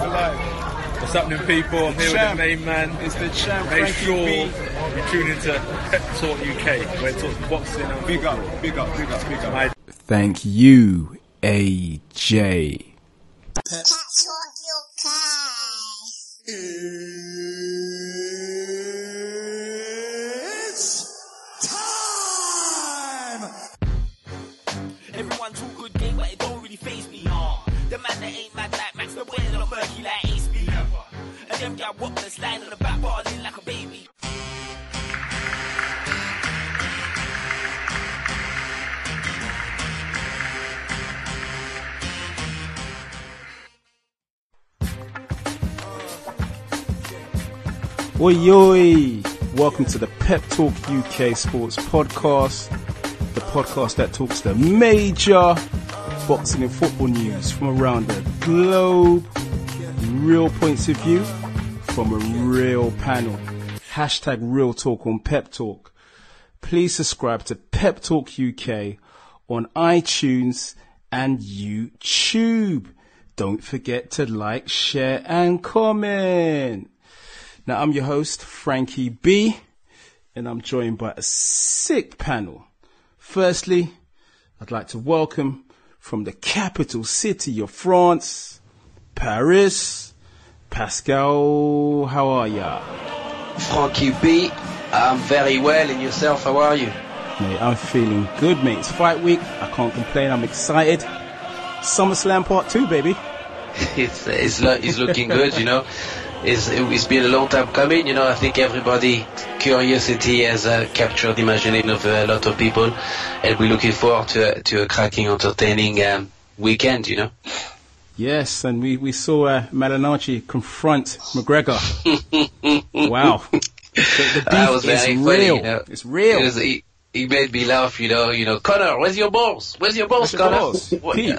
What's happening, people? I'm here with the main man. It's the champ. Make sure you tune into Pep Talk UK, where it talks boxing and big up. Thank you, AJ. Pep Talk UK. It's time! Everyone talk good game, but it don't really faze me. The man that ain't mad like Max, the boy that not murky like Ace B. And them gal walk the slide on the back, balling like a baby. Oi, oi! Welcome to the Pep Talk UK Sports Podcast, the podcast that talks the major boxing and football news from around the globe, real points of view from a real panel. Hashtag real talk on Pep Talk. Please subscribe to Pep Talk UK on iTunes and YouTube. Don't forget to like, share and comment. Now, I'm your host, Frankie B, and I'm joined by a sick panel. Firstly, I'd like to welcome from the capital city of France, Paris, Pascal. How are ya? Frankie B, I'm very well, and yourself, how are you? Mate, I'm feeling good, mate. It's fight week. I can't complain. I'm excited. SummerSlam Part 2, baby. It's looking good, you know. It's been a long time coming, you know. I think everybody curiosity has captured the imagination of a lot of people, and we're looking forward to a cracking, entertaining weekend, you know. Yes, and we saw Malignaggi confront McGregor. Wow, the beef was is very real. funny, you know. It's real. He made me laugh, you know. Connor, where's your balls? Connor? Beep.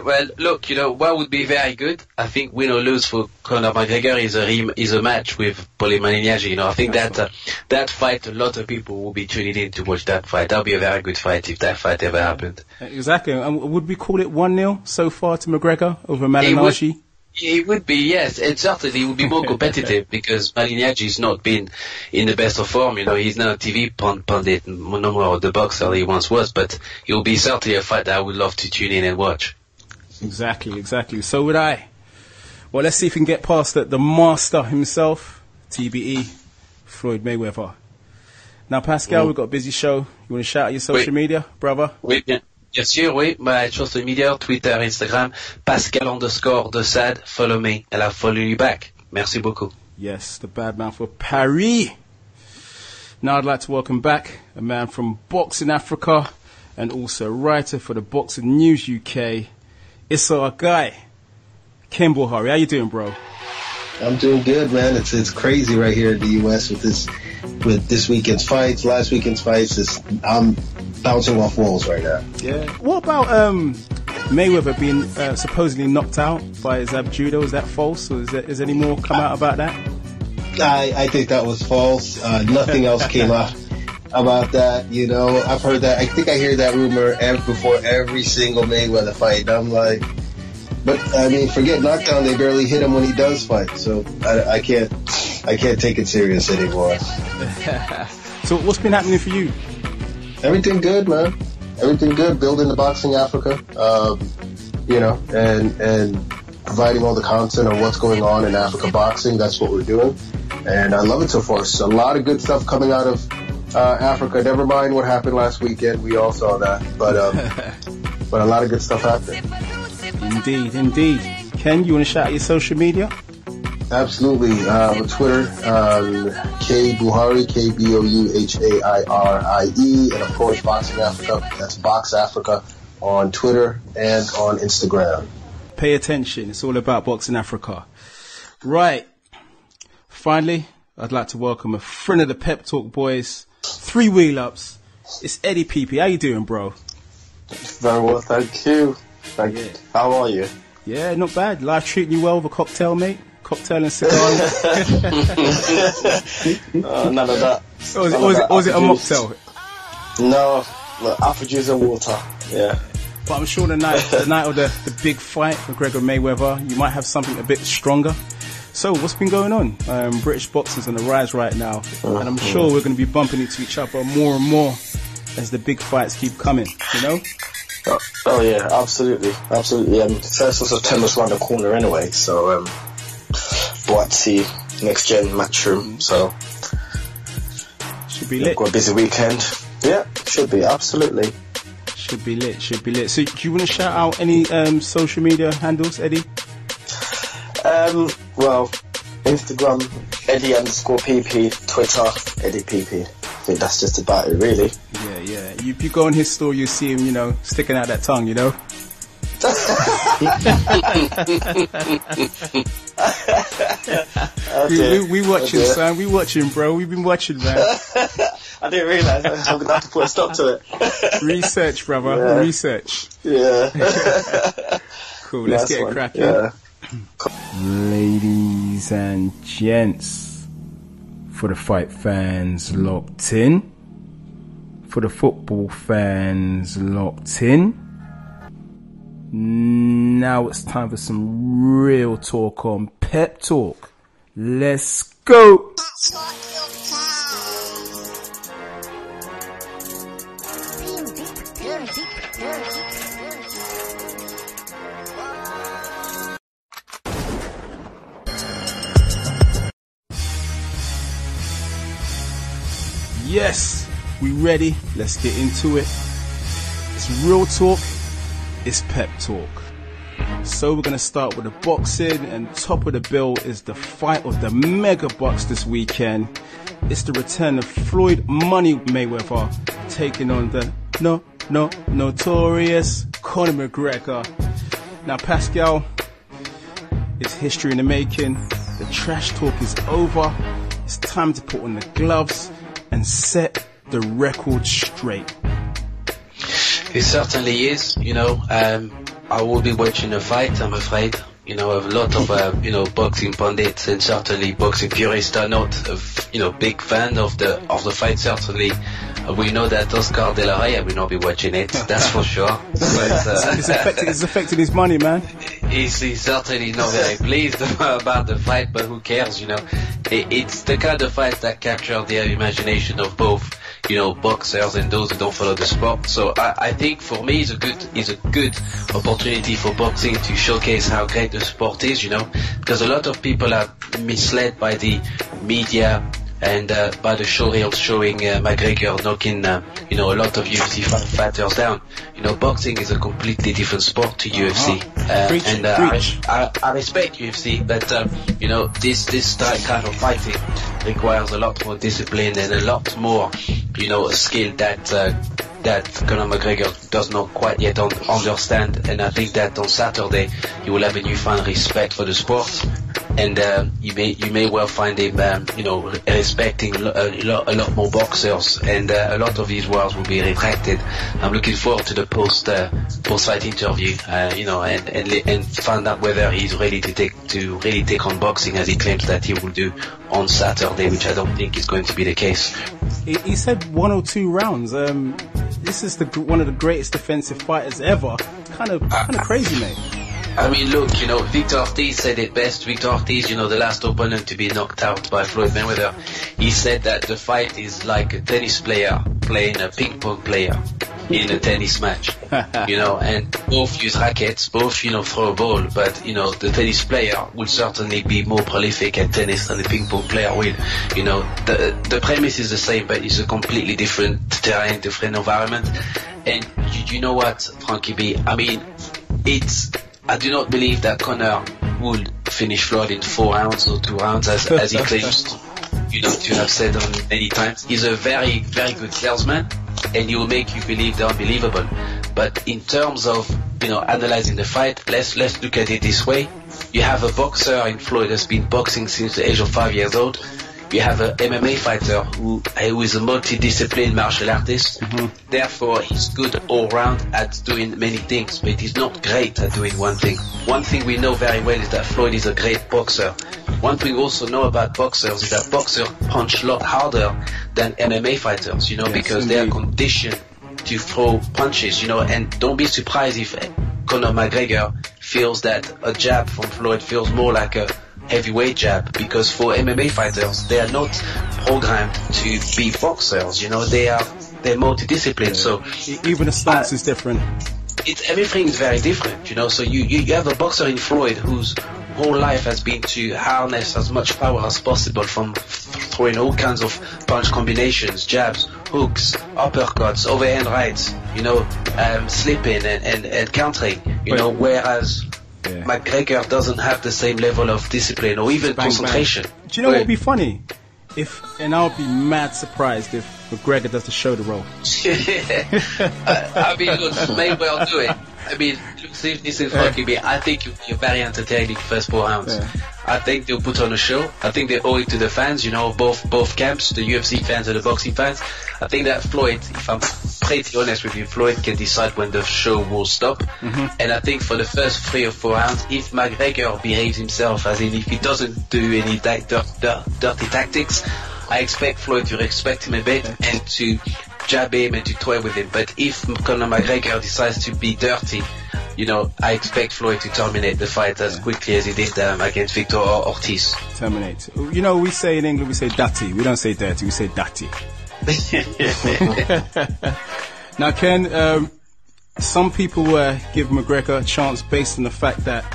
Well, look, you know, what would be very good, I think win or lose for Conor McGregor is a match with Malignaggi. You know, I think that fight, a lot of people will be tuning in to watch that fight. That'll be a very good fight if that fight ever happened. Exactly. Would we call it 1-0 so far to McGregor over Malignaggi? It would be, yes, and certainly it would be more competitive because Malignaggi's not been in the best of form. You know, he's not a TV pundit, no more the boxer he once was, but it will be certainly a fight that I would love to tune in and watch. Exactly. So would I. Well, let's see if we can get past the master himself, TBE, Floyd Mayweather. Now, Pascal, we've got a busy show. You want to shout out your social media, brother? Oui, bien sûr, oui. My social media, Twitter, Instagram, Pascal_de_Sade. Follow me, and I'll follow you back. Merci beaucoup. Yes, the bad man for Paris. Now I'd like to welcome back a man from Boxing Africa and also a writer for the Boxing News UK. It's our guy, Ken Buhari. How you doing, bro? I'm doing good, man. It's crazy right here in the US with this weekend's fights, last weekend's fights. I'm bouncing off walls right now. Yeah. What about Mayweather being supposedly knocked out by his ab judo? Is that false, or is any more come out about that? I think that was false. Nothing else came out about that. You know, I've heard that. I think I hear that rumor before every single Mayweather fight. I'm like, but I mean, forget knockdown. They barely hit him when he does fight. So I can't take it serious anymore. So what's been happening for you? Everything good, man. Everything good. Building the Boxing Africa, you know, and providing all the content on what's going on in Africa boxing. That's what we're doing, and I love it so far. There's a lot of good stuff coming out of Africa. Never mind what happened last weekend. We all saw that, but a lot of good stuff happening. Indeed. Ken, you want to shout out your social media? Absolutely. Twitter, K Buhari, KBOUHAIRIE, and of course Boxing Africa. That's Box Africa on Twitter and on Instagram. Pay attention. It's all about Boxing Africa. Right. Finally, I'd like to welcome a friend of the Pep Talk boys, 3 wheel-ups. It's Eddie PP. How you doing, bro? Very well, thank you. Thank you. How are you? Yeah, not bad. Life treating you well with a cocktail, mate? Cocktail and cigar? None of that. Or was it a mocktail? No, apple juice and water. Yeah. But I'm sure the night of the big fight, McGregor Mayweather, you might have something a bit stronger. So what's been going on? British boxing's on the rise right now, and I'm sure we're going to be bumping into each other more and more as the big fights keep coming, you know? Oh yeah, absolutely. First of September's around the corner anyway, so we'll see next gen matchroom, so should be lit. Got a busy weekend. Yeah, should be, absolutely. Should be lit. So do you want to shout out any social media handles, Eddie? Well, Instagram, Eddie_PP, Twitter, Eddie PP. I think that's just about it, really. Yeah. You go on his store, you see him, you know, sticking out that tongue, you know. we watching, son. We watching, bro. We've been watching, man. I didn't realise. I'm gonna have to put a stop to it. Research, brother. Yeah. Research. Yeah. Cool. Let's get it cracking. Yeah. Ladies and gents, for the fight fans locked in, for the football fans locked in, now it's time for some real talk on Pep Talk. Let's go! Yes, we ready? Let's get into it. It's real talk. It's Pep Talk. So we're going to start with the boxing, and top of the bill is the fight of the mega bucks this weekend. It's the return of Floyd Money Mayweather taking on the notorious Conor McGregor. Now, Pascal, it's history in the making. The trash talk is over. It's time to put on the gloves and set the record straight. It certainly is, you know. I will be watching the fight, I'm afraid. You know, a lot of, boxing pundits and certainly boxing purists are not, big fan of the fight, certainly. We know that Oscar De La Hoya will not be watching it, that's for sure. But, it's affecting his money, man. He's certainly not very pleased about the fight, but who cares, you know. It's the kind of fight that captures the imagination of both, boxers and those who don't follow the sport. So I think for me it's a good opportunity for boxing to showcase how great the sport is, because a lot of people are misled by the media and by the showreels showing McGregor knocking a lot of UFC fighters down. Boxing is a completely different sport to UFC. I respect UFC, but this kind of fighting requires a lot more discipline and a lot more skill that Conor McGregor does not quite yet understand. And I think that on Saturday you will have a newfound respect for the sport, and you may well find him respecting a lot more boxers, and a lot of his words will be retracted. I'm looking forward to the post-fight interview, and find out whether he's ready to take on boxing as he claims that he will do on Saturday, which I don't think is going to be the case. He said 1 or 2 rounds. This is one of the greatest defensive fighters ever. Kind of crazy, mate. I mean, look, Victor Ortiz said it best. Victor Ortiz, the last opponent to be knocked out by Floyd Mayweather, he said that the fight is like a tennis player playing a ping pong player in a tennis match, and both use rackets, both, throw a ball, but, the tennis player will certainly be more prolific at tennis than the ping pong player will. The premise is the same, but it's a completely different terrain, different environment. And you know what, Frankie B, I mean, I do not believe that Conor would finish Floyd in 4 rounds or 2 rounds as he claims to have said on many times. He's a very, very good salesman, and he will make you believe the unbelievable. But in terms of, analyzing the fight, let's look at it this way. You have a boxer in Floyd that's been boxing since the age of 5 years old. You have an MMA fighter who is a multidisciplinary martial artist. Mm-hmm. Therefore, he's good all round at doing many things, but he's not great at doing one thing. One thing we know very well is that Floyd is a great boxer. One thing we also know about boxers is that boxers punch a lot harder than MMA fighters, because they are conditioned to throw punches, you know, and don't be surprised if Conor McGregor feels that a jab from Floyd feels more like a heavyweight jab, because for MMA fighters, they are not programmed to be boxers, you know, they're multidisciplined, so even the stance is different. Everything is very different, you know, so you have a boxer in Floyd whose whole life has been to harness as much power as possible from throwing all kinds of punch combinations, jabs, hooks, uppercuts, overhand rights, you know, slipping and countering, you know, whereas McGregor doesn't have the same level of discipline or even concentration. Bang. Do you know what would be funny? And I would be mad surprised if McGregor does the shoulder roll. I mean, look, may well do it. I mean, look, see if this is fucking me. I think you're very entertaining first 4 rounds. Yeah. I think they'll put on a show. I think they owe it to the fans, you know, both camps, the UFC fans and the boxing fans. I think that Floyd, if I'm pretty honest with you, Floyd can decide when the show will stop. Mm-hmm. And I think for the first 3 or 4 rounds, if McGregor behaves himself, as in if he doesn't do any dirty tactics, I expect Floyd to respect him a bit and to jab him and to toy with him. But if Conor McGregor decides to be dirty, you know, I expect Floyd to terminate the fight as quickly as he did against Victor Ortiz. Terminate. You know, we say in England, we say dirty. We don't say dirty, we say dirty. Now, Ken, some people give McGregor a chance based on the fact that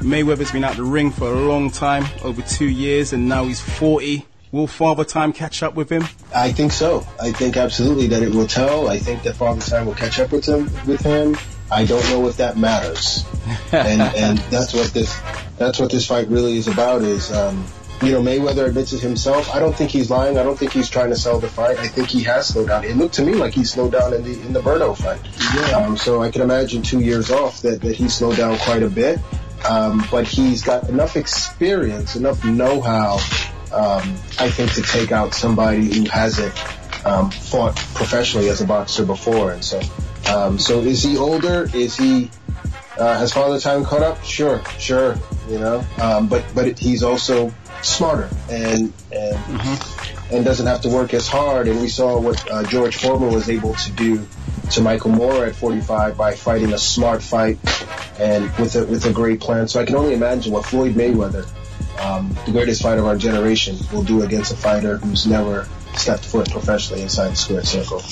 Mayweather's been out the ring for a long time, over 2 years, and now he's 40. Will Father Time catch up with him? I think so. I think absolutely that it will tell. I think that Father Time will catch up with him. I don't know if that matters. and that's what this fight really is about is, you know, Mayweather admits it himself. I don't think he's lying. I don't think he's trying to sell the fight. I think he has slowed down. It looked to me like he slowed down in the Berto fight. Yeah. So I can imagine 2 years off that he slowed down quite a bit. But he's got enough experience, enough know-how, I think, to take out somebody who hasn't fought professionally as a boxer before. And so is he older? Is he has Father Time caught up? Sure, you know. But he's also smarter and doesn't have to work as hard. And we saw what George Foreman was able to do to Michael Moore at 45 by fighting a smart fight and with a great plan. So I can only imagine what Floyd Mayweather, the greatest fighter of our generation, will do against a fighter who's never stepped foot professionally inside the squared circle.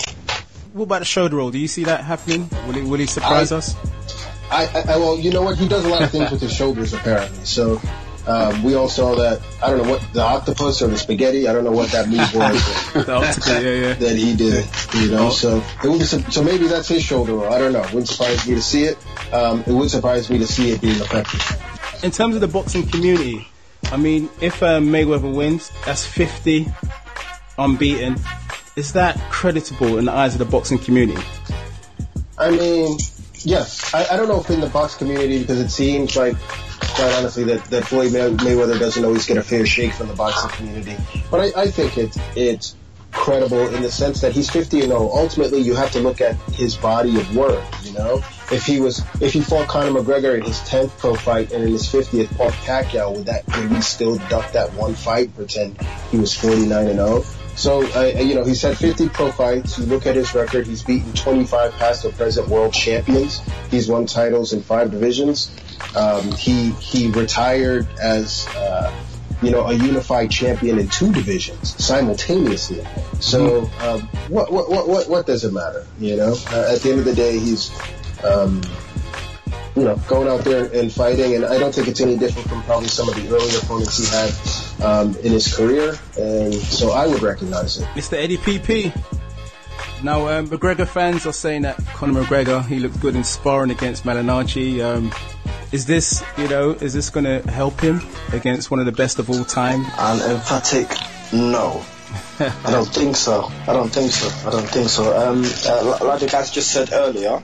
What about the shoulder roll? Do you see that happening? Will he surprise us? Well, you know what? He does a lot of things with his shoulders, apparently. So we all saw that. I don't know what the octopus or the spaghetti. I don't know what that move was. The octopus, yeah. That he did. You know, so maybe that's his shoulder roll. I don't know. It wouldn't surprise me to see it. It would surprise me to see it being effective. In terms of the boxing community, I mean, if Mayweather wins, that's 50 unbeaten. Is that creditable in the eyes of the boxing community? I mean, yes. I don't know if in the box community, because it seems like, quite honestly, that Floyd Mayweather doesn't always get a fair shake from the boxing community. But I think it's credible in the sense that he's 50-0. Ultimately, you have to look at his body of work, you know? If he fought Conor McGregor in his 10th pro fight and in his 50th fought Pacquiao, would he still duck that one fight and pretend he was 49-0? So, you know, he's had 50 pro fights. You look at his record, he's beaten 25 past or present world champions. He's won titles in 5 divisions. He retired as, you know, a unified champion in 2 divisions simultaneously. So, what does it matter? You know, at the end of the day, he's, you know, going out there and fighting, and I don't think it's any different from probably some of the earlier opponents he had in his career, and so I would recognize it. Mr. Eddie PP. Now, McGregor fans are saying that Conor McGregor, he looked good in sparring against Malignaggi. Is this going to help him against one of the best of all time? An emphatic no. I don't think so. Like the guys just said earlier,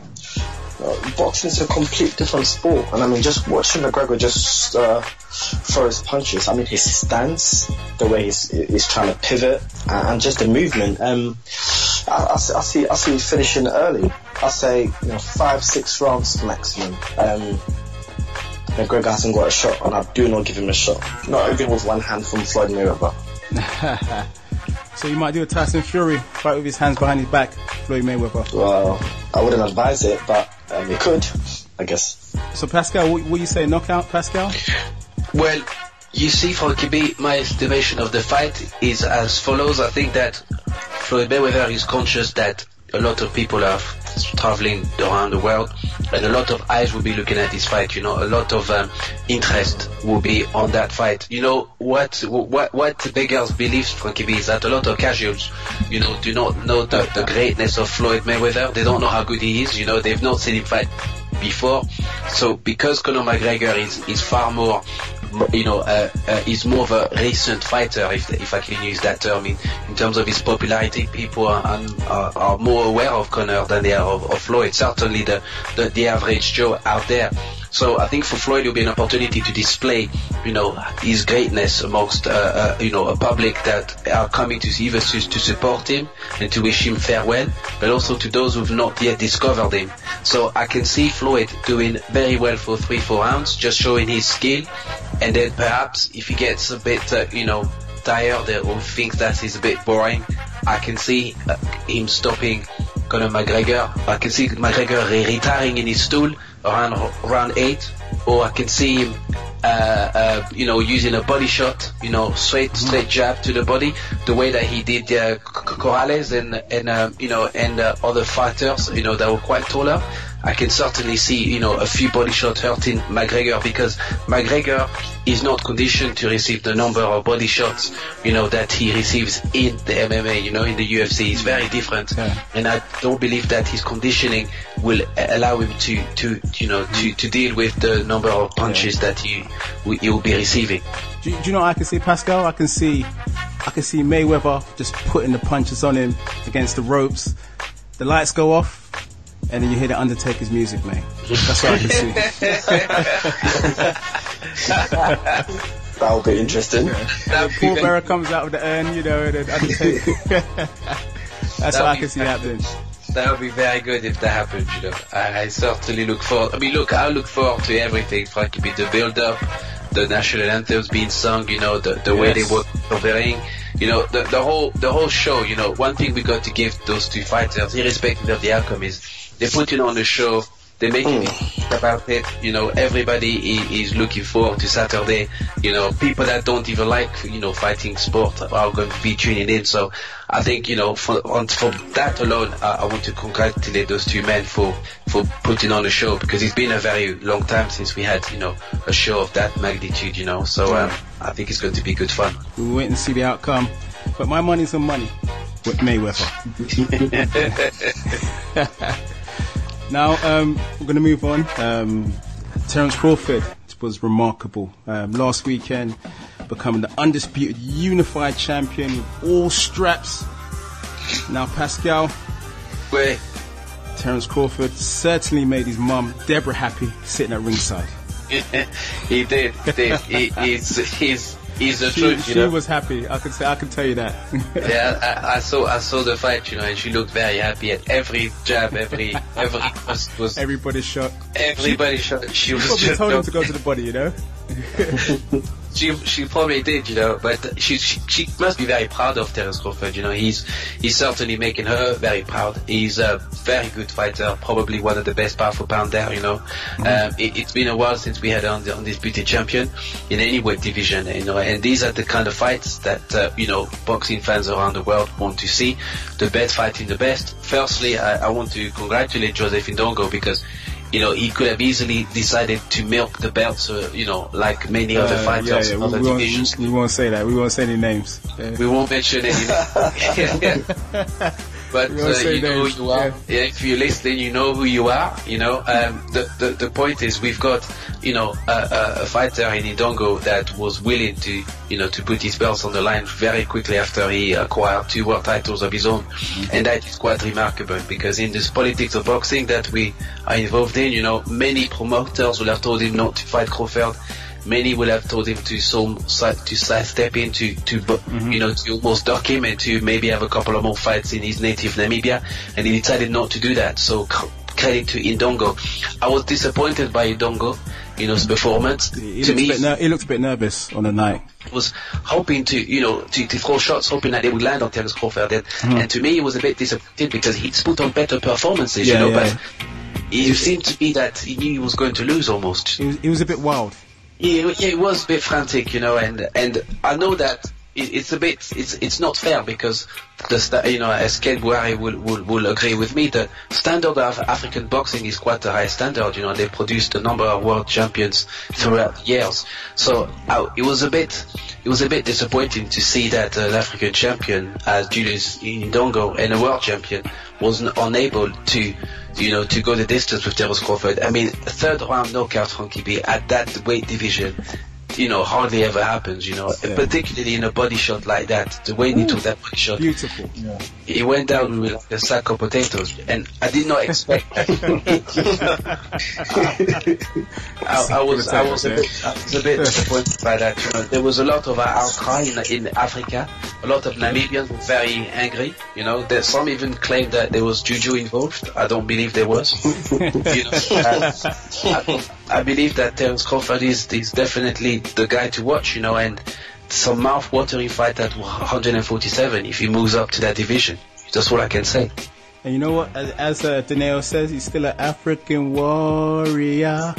boxing is a complete different sport, and I mean, just watching McGregor just throw his punches. I mean, his stance, the way he's trying to pivot, and just the movement. I see finishing early. I say 5-6 rounds maximum. McGregor hasn't got a shot, and I do not give him a shot. Not even with one hand from Floyd Mayweather. So you might do a Tyson Fury fight with his hands behind his back. Floyd Mayweather? Well, I wouldn't advise it, but it could, I guess. So Pascal, what you say, knockout, Pascal? Well, you see, Frankie B, my estimation of the fight is as follows. I think that Floyd Mayweather is conscious that a lot of people are traveling around the world, and a lot of eyes will be looking at this fight. You know, a lot of interest will be on that fight. You know, what beggars beliefs, Frankie B, is that a lot of casuals, you know, do not know the greatness of Floyd Mayweather. They don't know how good he is. You know, they've not seen him fight before. So because Conor McGregor is far more, you know, is more of a recent fighter, if I can use that term, in terms of his popularity, people are more aware of Conor than they are of Floyd. Certainly the average Joe out there. So I think for Floyd it will be an opportunity to display, you know, his greatness amongst, you know, a public that are coming to either to support him and to wish him farewell, but also to those who've not yet discovered him. So I can see Floyd doing very well for 3-4 rounds, just showing his skill, and then perhaps if he gets a bit, you know, tired or thinks that he's a bit boring, I can see him stopping Conor McGregor. I can see McGregor retiring in his stool around round 8, or I can see him, you know, using a body shot, you know, straight jab to the body, the way that he did Corrales and you know, and other fighters, you know, that were quite taller. I can certainly see, you know, a few body shots hurting McGregor, because McGregor is not conditioned to receive the number of body shots, you know, that he receives in the MMA, you know, in the UFC. It's very different. Yeah. And I don't believe that his conditioning will allow him to you know, to deal with the number of punches that he will be receiving. Do you know what I can see, Pascal? I can see Mayweather just putting the punches on him against the ropes. The lights go off, and then you hear the Undertaker's music, mate. That's what I can see. That would be interesting. Paul Bearer comes out with the urn, you know, and then Undertaker. That's what I can see happening. That would be very good if that happened, you know. I certainly look forward. I mean, look, I look forward to everything. Frankly, the build-up, the national anthems being sung, you know, the way they work on the ring. You know, the whole show, you know, one thing we got to give those two fighters, irrespective of the outcome, is they put it on the show, they make it about it, you know, everybody is looking forward to Saturday, you know, people that don't even like, you know, fighting sport are going to be tuning in. So I think, you know, for that alone, I want to congratulate those two men for putting on a show, because it's been a very long time since we had, you know, a show of that magnitude, you know. So I think it's going to be good fun. We'll wait and see the outcome, but my money's on money with Mayweather. Now, we're going to move on. Terence Crawford was remarkable. Last weekend, becoming the undisputed unified champion with all straps. Now, Pascal, Terence Crawford certainly made his mum, Deborah, happy sitting at ringside. He did. He's the truth, you know. She was happy. I can tell you that. Yeah, I saw the fight, you know, and she looked very happy at every jab, every was everybody shot. Everybody shot. She was probably told him to go to the body, you know. She probably did, you know, but she must be very proud of Terence Crawford, you know. He's certainly making her very proud. He's a very good fighter, probably one of the best pound for pound there, you know. It's been a while since we had an undisputed champion in any weight division, you know, and these are the kind of fights that, you know, boxing fans around the world want to see. The best fighting the best. Firstly, I want to congratulate Joseph Indongo, because, you know, he could have easily decided to milk the belts, you know, like many other fighters in other divisions. We won't say that. We won't say any names. We won't mention any names. But you know who you are. Yeah, if you're listening, you know who you are. You know, the point is, we've got, you know, a fighter in Indongo that was willing to, you know, to put his belts on the line very quickly after he acquired 2 world titles of his own, and that is quite remarkable, because in this politics of boxing that we are involved in, you know, many promoters will have told him not to fight Crawford. Many will have told him to sidestep in, to you know, to almost duck him and to maybe have a couple of more fights in his native Namibia, and he decided not to do that. So credit to Indongo. I was disappointed by Indongo his performance. He looked a bit nervous on the night. Was hoping to throw shots, hoping that they would land on Terence Crawford. And to me, he was a bit disappointed because he's put on better performances, but it seemed to be that he knew he was going to lose almost. He was a bit wild. Yeah, he was a bit frantic, and I know that it's not fair because as Ken Buhari will agree with me, the standard of African boxing is quite a high standard. They produced a number of world champions throughout the years. So it was a bit disappointing to see that an African champion as Julius Indongo and a world champion wasn't unable to go the distance with Terence Crawford. I mean, a third round knockout, Frankie B, at that weight division, hardly ever happens, particularly in a body shot like that. The way he took that body shot. Beautiful. Yeah. He went down with like a sack of potatoes, and I did not expect that. I was a bit disappointed by that. There was a lot of outcry in Africa. A lot of Namibians were very angry. There's some even claimed that there was juju involved. I don't believe there was. I believe that Terence Crawford is definitely the guy to watch, and some mouth-watering fight at 147 if he moves up to that division. That's what I can say. And you know what? As Danilo says, he's still an African warrior.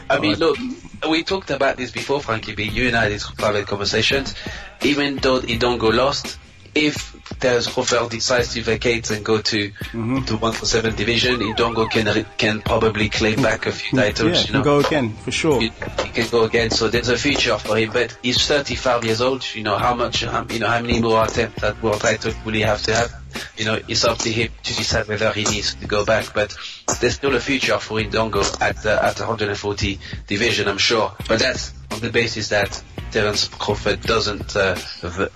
I mean, look, we talked about this before, Frankie B. You and I had these private conversations. Even though Indongo lost, if Terence Crawford decides to vacate and go to 147 division, Indongo can probably claim back a few titles. He can go again for sure. He can go again. So there's a future for him. But he's 35 years old. How many more attempts at world title will he have to have? It's up to him to decide whether he needs to go back. But there's still a future for Indongo at the 140 division, I'm sure. But that's on the basis that Terence Crawford doesn't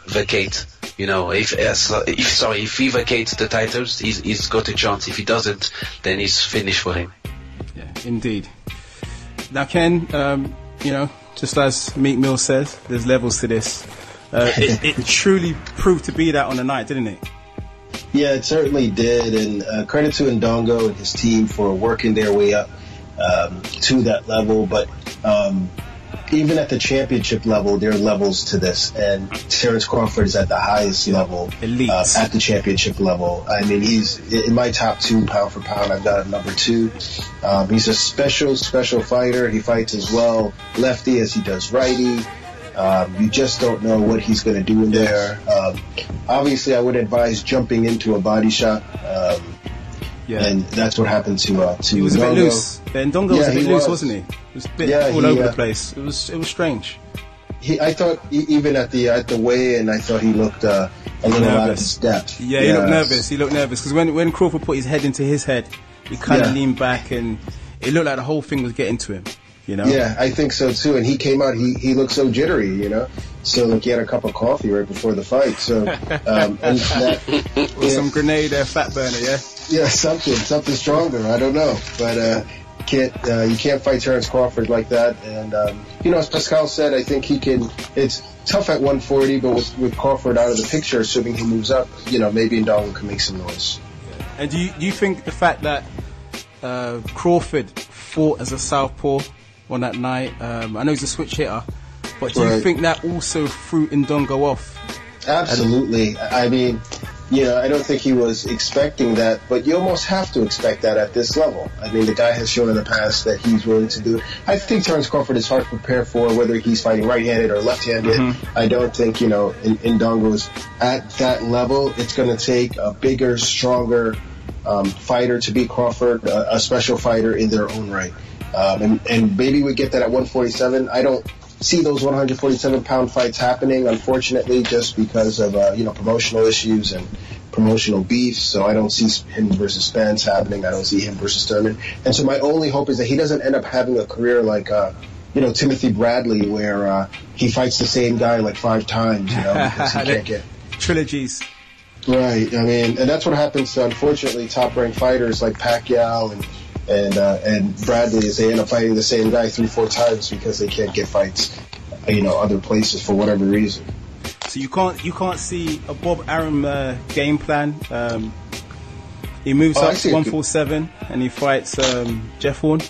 vacate. If he vacates the titles, he's got a chance. If he doesn't, then it's finished for him. Yeah, indeed. Now, Ken, just as Meek Mill says, there's levels to this. It truly proved to be that on the night, didn't it? Yeah, it certainly did, and credit to Indongo and his team for working their way up to that level. But even at the championship level, there are levels to this, and Terence Crawford is at the highest level at the championship level. I mean, he's in my top 2 pound for pound. I've got him number 2. He's a special fighter. He fights as well lefty as he does righty. You just don't know what he's going to do in there. Obviously, I would advise jumping into a body shot. And that's what happened to he was Ndongo. a bit loose. Ndongo was a bit loose, wasn't he? It was a bit all over the place. It was strange. I thought even at the weigh-in, I thought he looked a little out of his depth. Yeah, he looked nervous. He looked nervous because when Crawford put his head into his head, he kind of leaned back and it looked like the whole thing was getting to him. Yeah, I think so too. And he came out, he looked so jittery, So like he had a cup of coffee right before the fight. So and some grenade fat burner, yeah. Yeah, something stronger. I don't know, but you can't fight Terence Crawford like that. And as Pascal said, I think he can. It's tough at 140, but with Crawford out of the picture, assuming he moves up, maybe Ndongo can make some noise. And do you think the fact that Crawford fought as a southpaw on that night, I know he's a switch hitter, but do you think that also threw Ndongo off? Absolutely. I mean, I don't think he was expecting that, but you almost have to expect that at this level. I mean, the guy has shown in the past that he's willing to do it. I think Terence Crawford is hard to prepare for, whether he's fighting right-handed or left-handed. I don't think, Ndongo is at that level. It's going to take a bigger, stronger fighter to beat Crawford, a special fighter in their own right. And maybe we get that at 147. I don't see those 147-pound fights happening, unfortunately, just because of promotional issues and promotional beef. So I don't see him versus Spence happening. I don't see him versus Thurman. And so my only hope is that he doesn't end up having a career like Timothy Bradley, where he fights the same guy like 5 times, because he can't get trilogies. Right. I mean, and that's what happens to, unfortunately, top-ranked fighters like Pacquiao and Bradley, is they end up fighting the same guy 3-4 times because they can't get fights, other places for whatever reason. So you can't see a Bob Arum game plan. He moves I up see to it. 147 and he fights Jeff Horn.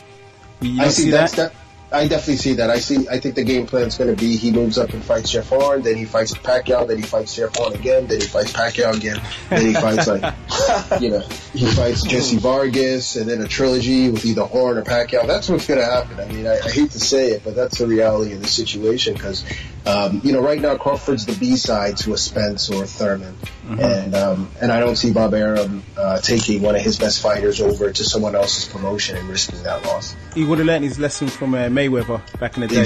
You I don't see that. I definitely see that. I think the game plan is going to be he moves up and fights Jeff Horn, then he fights Pacquiao, then he fights Jeff Horn again, then he fights Pacquiao again, then he fights he fights Jesse Vargas, and then a trilogy with either Horn or Pacquiao. That's what's going to happen. I mean, I hate to say it, but that's the reality of the situation because, right now Crawford's the B-side to a Spence or a Thurman, and I don't see Bob Arum taking one of his best fighters over to someone else's promotion and risking that loss. He would have learned his lesson from Mayweather back in the day.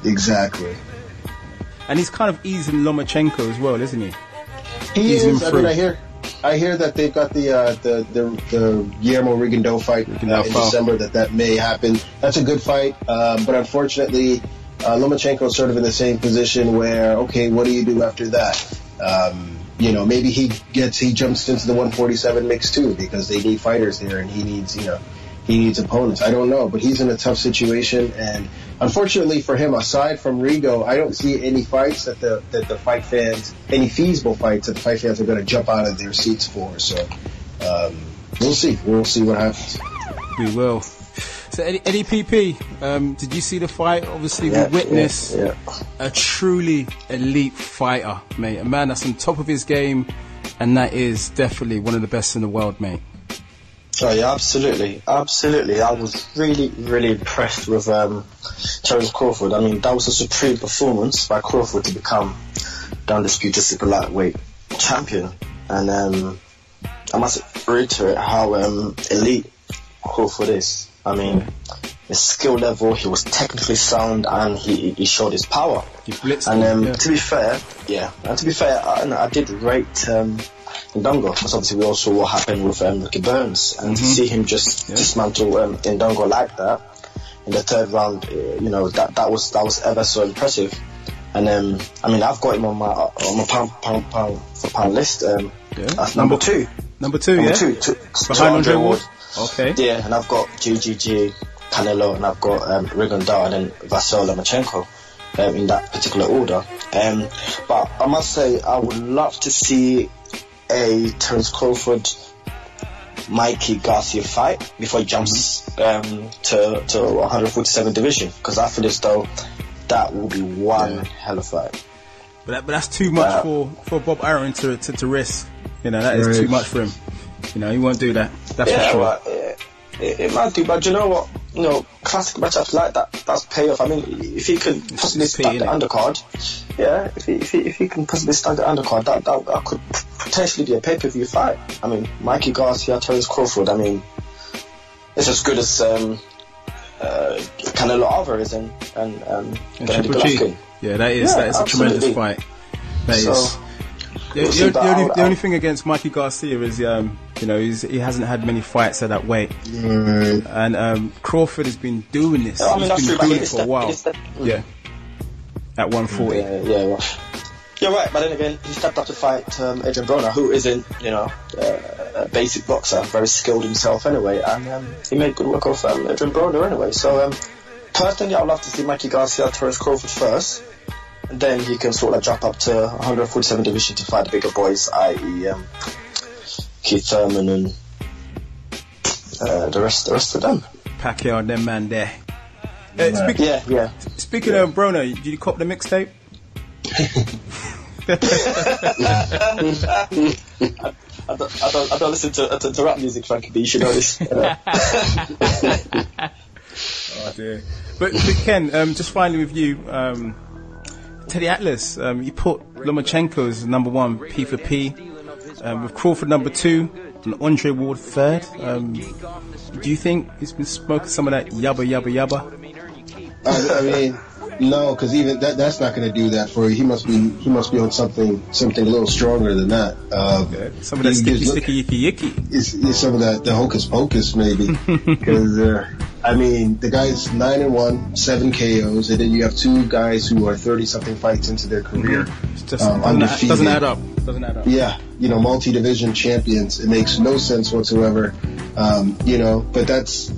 Exactly. And he's kind of easing Lomachenko as well, isn't he? He is. I mean, I hear that they've got the Guillermo Rigondeaux fight in December. That may happen. That's a good fight, but unfortunately, Lomachenko is sort of in the same position where, okay, what do you do after that? Maybe he jumps into the 147 mix too because they need fighters there, and he needs opponents. I don't know, but he's in a tough situation, and unfortunately for him, aside from Rigo, I don't see any fights that the fight fans, any feasible fights that the fight fans are going to jump out of their seats for. So we'll see. We'll see what happens. We will. So Eddie PP, did you see the fight? Obviously, we witnessed a truly elite fighter, mate. A man that's on top of his game, and that is definitely one of the best in the world, mate. Oh yeah, absolutely. I was really, really impressed with Terence Crawford. I mean, that was a supreme performance by Crawford to become the undisputed super lightweight champion. And I must reiterate how elite Crawford is. I mean, his skill level, he was technically sound, and he showed his power. To be fair, I did rate Ndongo, because obviously we all saw what happened with Ricky Burns, and to see him just dismantle Ndongo like that in the third round, that was ever so impressive. And I've got him on my pound for pound list as number two. Number two, behind Andre Ward. Okay. Yeah, and I've got GGG, Canelo, and I've got Rigondeaux, and then Vasyl Lomachenko in that particular order. But I must say, I would love to see a Terence Crawford Mikey Garcia fight before he jumps to 147 division, because I feel as though that will be one hell of a fight. But that's too much for Bob Arum to risk. That is too much for him. He won't do that. That's for sure. Well, it might do, but you know what? Classic matchups like that, that's payoff. I mean, if he can possibly stack the undercard, if he can possibly stack the undercard, that could potentially be a pay-per-view fight. I mean, Mikey Garcia, Terence Crawford, I mean, it's as good as Canelo Alvarez and Triple G. Yeah, that is a tremendous fight. The only thing against Mikey Garcia is he hasn't had many fights at that weight, and Crawford has been doing this. He's been doing it for a while. At 140. Well, you're right, but then again, he stepped up to fight Adrian Broner, who isn't a basic boxer, very skilled himself anyway, and he made good work of Adrian Broner anyway. So personally, I'd love to see Mikey Garcia, Terence Crawford first. And then he can sort of jump up to 147 division to fight the bigger boys, i.e. Keith Thurman and the rest of them. Pacquiao and them man there. Speaking of Broner, did you cop the mixtape? I don't listen to rap music, Frankie B. You should know this. Oh dear. But Ken, just finally with you. Teddy Atlas, you put Lomachenko as number one, P for P, with Crawford number two, and Andre Ward third. Do you think he's been smoking some of that yabba yabba yabba? I mean, no, because even that's not going to do that for you. He must be on something a little stronger than that. Some of that sticky yicky. It's some of that the hocus pocus maybe. Because I mean, the guy's 9-1, 7 KOs, and then you have two guys who are 30-something fights into their career. Undefeated. Doesn't add up. Yeah, multi-division champions. It makes no sense whatsoever. But that's.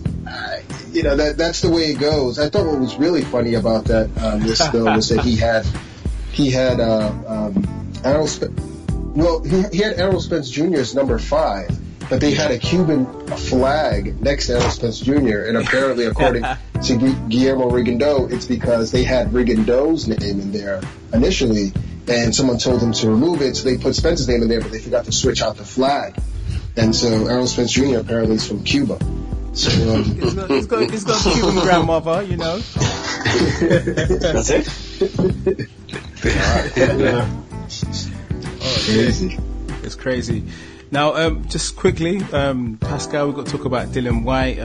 That's the way it goes. I thought what was really funny about that list though was that he had Errol Spence. Well, he had Errol Spence Jr. as number 5, but they had a Cuban flag next to Errol Spence Jr. And apparently, according to Guillermo Rigondeaux, it's because they had Rigondeaux's name in there initially, and someone told them to remove it, so they put Spence's name in there, but they forgot to switch out the flag. And so Errol Spence Jr. apparently is from Cuba. So he's got a Cuban grandmother, you know. That's it. Crazy. It's crazy. Now, just quickly, Pascal, we've got to talk about Dillian Whyte.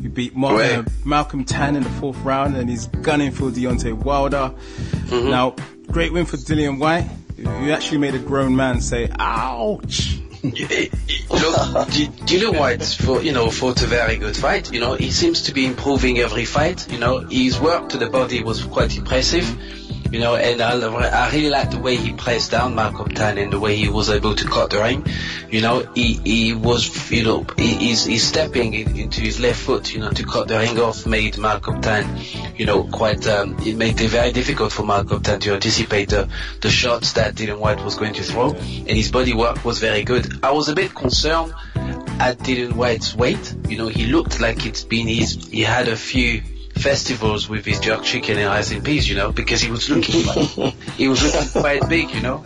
He beat Malcolm Tan in the 4th round, and he's gunning for Deontay Wilder. Mm-hmm. Now, great win for Dillian Whyte. You actually made a grown man say, "Ouch." Look, Dillian Whyte fought a very good fight. You know, he seems to be improving every fight. You know, his work to the body was quite impressive. You know, and I really like the way he pressed down Malcolm Tan and the way he was able to cut the ring. You know, he was, you know, he's stepping into his left foot, you know, to cut the ring off made Malcolm Tan, you know, quite, it made it very difficult for Malcolm Tan to anticipate the shots that Dillian Whyte was going to throw, and his body work was very good. I was a bit concerned at Dillian Whyte's weight. You know, he looked like he had a few festivals with his jerk chicken and rice and peas, you know, because he was looking quite big, you know.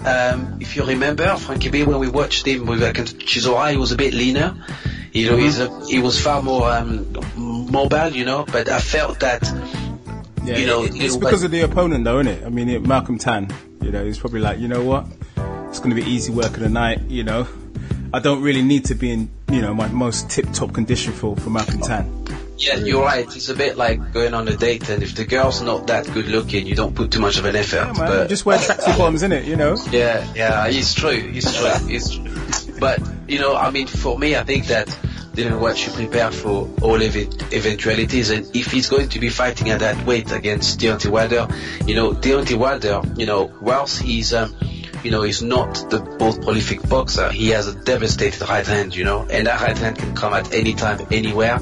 If you remember, Frankie B, when we watched him with Chisora, he was a bit leaner. You know, he was far more mobile, you know. But I felt that, you know, it's because of the opponent, though, isn't it? I mean, Malcolm Tan, you know, he's probably like, you know what, it's going to be easy work of the night, you know. I don't really need to be in, you know, my most tip-top condition for Malcolm Tan. Yeah, you're right. It's a bit like going on a date, and if the girl's not that good looking, you don't put too much of an effort. Yeah, man, you just wear tracksuit bottoms, innit, you know? Yeah, it's true. But, you know, I mean, for me, I think that Dillian Whyte should prepare for all eventualities, and if he's going to be fighting at that weight against Deontay Wilder, you know, Deontay Wilder, you know, whilst he's, you know, he's not the most prolific boxer, he has a devastated right hand, you know, and that right hand can come at any time, anywhere.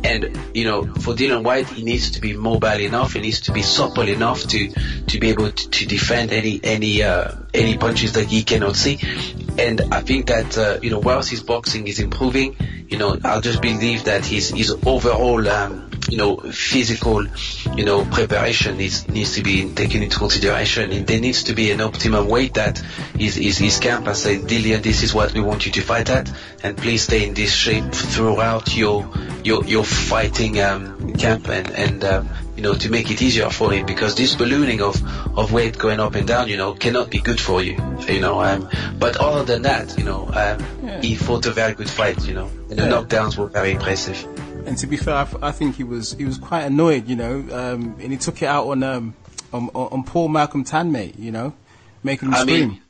And, you know, for Dillian Whyte, he needs to be mobile enough, he needs to be supple enough to be able to defend any punches that he cannot see. And I think that, you know, whilst his boxing is improving, you know, I just believe that his overall, you know, physical, you know, preparation needs to be taken into consideration. And there needs to be an optimum weight that his camp and say, Dillian, this is what we want you to fight at, and please stay in this shape throughout your fighting camp, and you know, to make it easier for him, because this ballooning of weight going up and down, you know, cannot be good for you, you know. But other than that, you know, he fought a very good fight, you know, and the knockdowns were very impressive. And to be fair, I think he was quite annoyed, you know, and he took it out on poor Malcolm Tan, mate, you know, making him scream. Mean,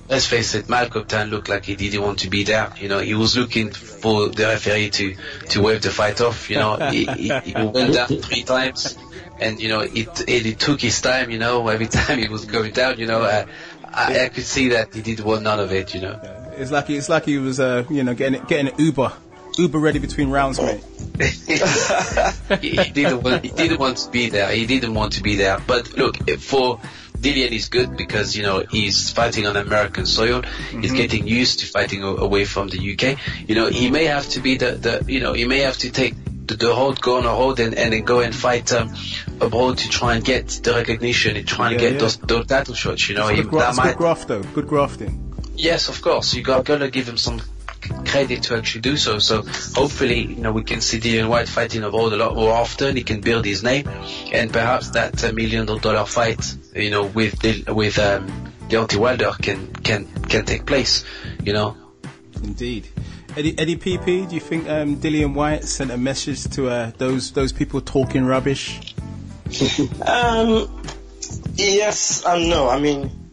let's face it, Malcolm Tan looked like he didn't want to be there. You know, he was looking for the referee to wave the fight off. You know, he went down 3 times, and you know, it took his time. You know, every time he was going down, you know, I could see that he didn't want none of it. You know, it's like he was, you know, getting an Uber ready between rounds, mate. he didn't want to be there. He didn't want to be there. But look, for Dillian is good because, you know, he's fighting on American soil. Mm-hmm. He's getting used to fighting away from the UK. You know, he may have to be he may have to take the road, go on a road and then go and fight abroad to try and get the recognition and try and get those title shots. You know, good graft though. Good grafting. Yes, of course. You gotta give him some credit to actually do so. So hopefully, you know, we can see Dillian Whyte fighting abroad a lot more often. He can build his name, and perhaps that $1 million fight, you know, with Deontay Wilder can take place. You know. Indeed. Eddie PP, do you think Dillian Whyte sent a message to those people talking rubbish? Yes and no. I mean,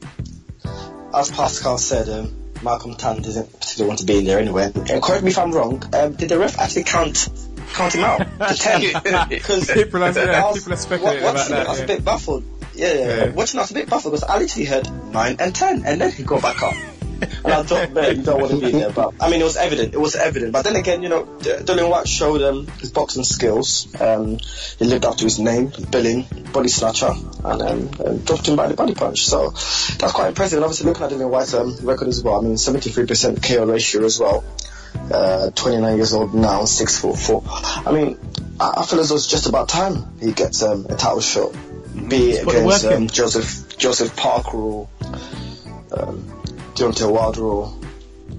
as Pascal said, Malcolm Tan didn't particularly want to be in there anyway. And correct me if I'm wrong, did the ref actually count him out to 10? Because people are speculating about that. I was a bit baffled. Yeah. Watching, I was a bit baffled because I literally heard 9 and 10, and then he got back up. And I thought, man, you don't want to be there. But I mean, it was evident. But then again, you know, Dillian Whyte showed his boxing skills. He lived up to his name, billing, body snatcher, and dropped him by the body punch. So that's quite impressive. And obviously, looking at Dillian Whyte's record as well, I mean, 73% KO ratio as well. 29 years old now, 6'4". I mean, I feel as though it's just about time he gets a title shot, be it against Joseph Parker or Deontay Wilder or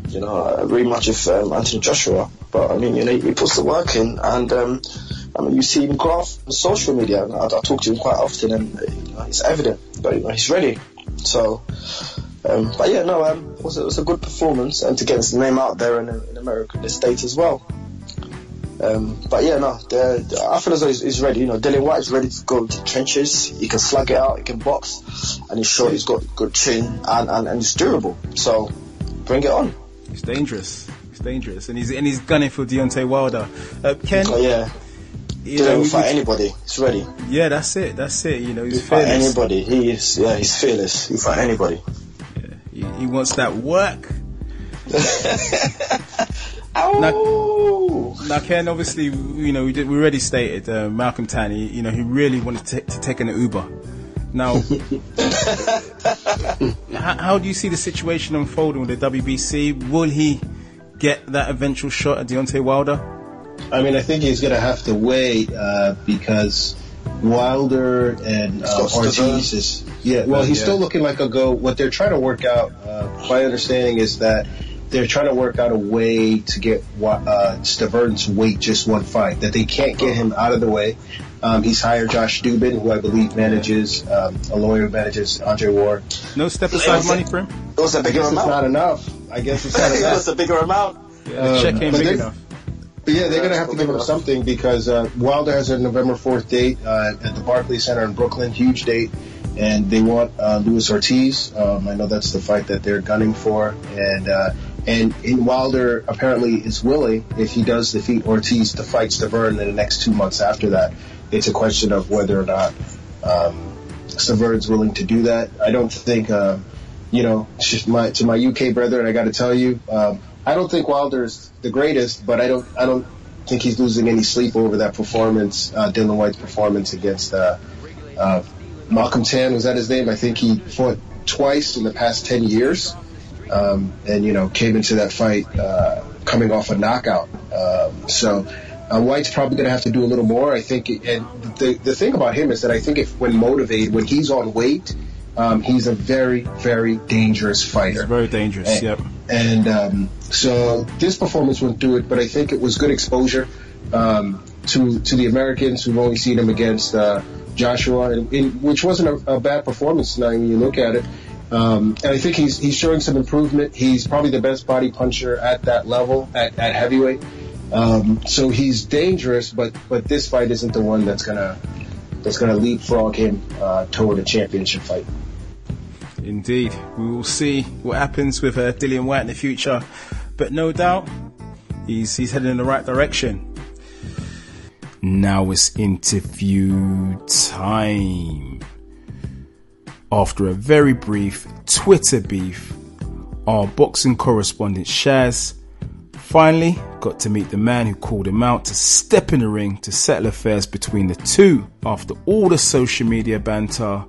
a rematch of Anthony Joshua. But I mean, he puts the work in, and I mean, you see him graph on social media. I talk to him quite often, and it's evident that he's ready. So, but yeah, no, it was a good performance, and to get his name out there in America, in the States as well. But yeah, no, I feel as though he's ready. Dillian White is ready to go into the trenches. He can slug it out, he can box, and he's sure he's got good chin and it's durable. So, bring it on. It's dangerous. And he's gunning for Deontay Wilder. Ken? Oh, yeah. He don't fight anybody. He's ready. Yeah, that's it. He's fearless. Fight anybody. He's fearless. He'll fight anybody. Yeah. He wants that work. Now, Ken, obviously, we already stated Malcolm Tinie. He really wanted to take an Uber. Now, how do you see the situation unfolding with the WBC? Will he get that eventual shot at Deontay Wilder? I mean, I think he's going to have to wait because Wilder and Ortiz is... Yeah, well, he's still looking like a go. What they're trying to work out, my understanding is that they're trying to work out a way to get Staverne's weight just one fight, that they can't get him out of the way. He's hired Josh Dubin, who I believe manages, a lawyer who manages Andre Ward. No step aside money for him? It was a bigger amount. It's not enough. I guess it's not enough. It was a bigger amount. Yeah, the check ain't big enough. But yeah, they're going to have to give him something because Wilder has a November 4th date at the Barclays Center in Brooklyn, huge date, and they want Luis Ortiz. I know that's the fight that they're gunning for, and Wilder apparently is willing, if he does defeat Ortiz, to fight Staverne in the next 2 months after that. It's a question of whether or not Staverne's willing to do that. I don't think, to my UK brethren, I got to tell you, I don't think Wilder's the greatest, but I don't think he's losing any sleep over that performance, Dillian White's performance against Malcolm Tan. Was that his name? I think he fought twice in the past 10 years, and came into that fight coming off a knockout. So White's probably going to have to do a little more, I think. And the thing about him is that I think when motivated, when he's on weight, he's a very, very dangerous fighter. He's very dangerous, yep. And so this performance went through it, but I think it was good exposure to the Americans who've only seen him against Joshua, which wasn't a bad performance now when you look at it. And I think he's showing some improvement. He's probably the best body puncher at that level, at heavyweight. So he's dangerous, but this fight isn't the one that's gonna leapfrog him toward a championship fight. Indeed, we will see what happens with Dillian White in the future, but no doubt he's heading in the right direction. Now it's interview time. After a very brief Twitter beef, our boxing correspondent Shaz finally got to meet the man who called him out to step in the ring to settle affairs between the two. After all the social media banter,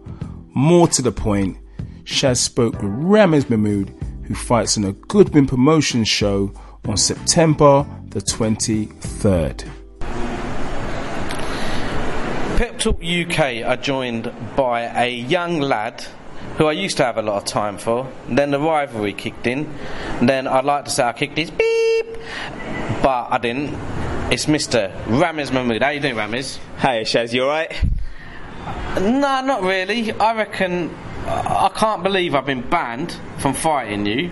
more to the point, Shaz spoke with Ramez Mahmood, who fights on a Goodwin Promotions show on September the 23rd. Pep Talk UK are joined by a young lad who I used to have a lot of time for. Then the rivalry kicked in. Then I'd like to say I kicked his beep, but I didn't. It's Mr. Ramez Mahmood. How you doing, Ramez? Hey, Shaz, you alright? No, not really. I reckon I can't believe I've been banned from fighting you.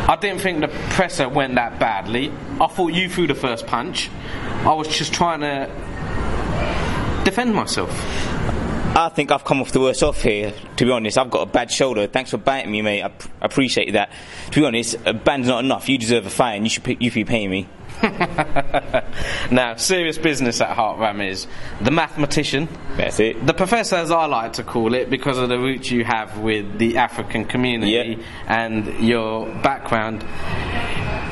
I didn't think the presser went that badly. I thought you threw the first punch. I was just trying to defend myself. I think I've come off the worst off here, to be honest. I've got a bad shoulder. Thanks for biting me, mate. I appreciate that. To be honest, a band's not enough. You deserve a fight and you should be paying me. Now, serious business at heart, Ramez. The mathematician. That's it. The professor, as I like to call it, because of the roots you have with the African community and your background.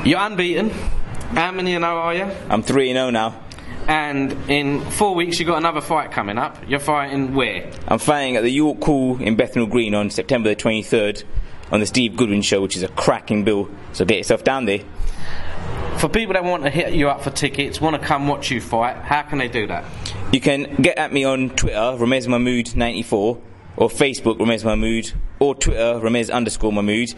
You're unbeaten. How many and 0 are you? I'm 3-0 now. And in 4 weeks, you've got another fight coming up. You're fighting where? I'm fighting at the York Hall in Bethnal Green on September the 23rd on the Steve Goodwin show, which is a cracking bill. So get yourself down there. For people that want to hit you up for tickets, want to come watch you fight, how can they do that? You can get at me on Twitter, Ramez Mahmood 94, or Facebook, Ramez Mahmood, or Twitter, Ramez_Mahmood,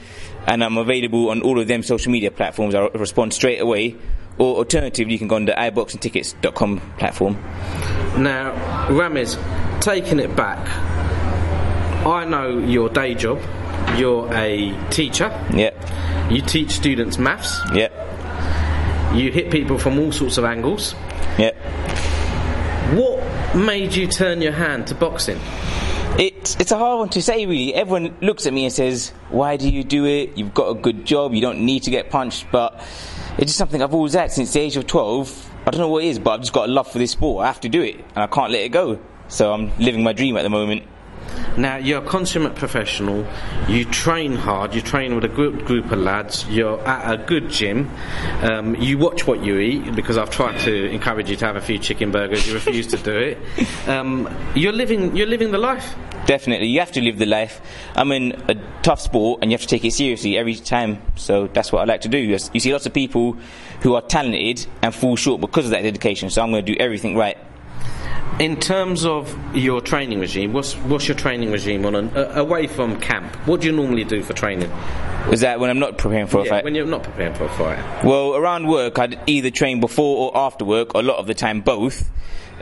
and I'm available on all of them social media platforms. I'll respond straight away. Or alternatively, you can go on the iBoxingTickets.com platform. Now, Ramez, taking it back, I know your day job. You're a teacher. Yeah. You teach students maths. Yeah. You hit people from all sorts of angles. Yeah. What made you turn your hand to boxing? It's a hard one to say, really. Everyone looks at me and says, why do you do it? You've got a good job, you don't need to get punched. But it's just something I've always had since the age of 12. I don't know what it is, but I've just got a love for this sport. I have to do it, and I can't let it go. So I'm living my dream at the moment. Now, you're a consummate professional. You train hard. You train with a good group of lads. You're at a good gym. You watch what you eat, because I've tried to encourage you to have a few chicken burgers. You refuse to do it. You're living the life. Definitely, you have to live the life. I'm in a tough sport, and you have to take it seriously every time. So that's what I like to do. You see lots of people who are talented and fall short because of that dedication. So I'm going to do everything right. In terms of your training regime, what's your training regime on away from camp? What do you normally do for training? Is that when I'm not preparing for a fight? When you're not preparing for a fight. Well, around work, I'd either train before or after work. A lot of the time, both.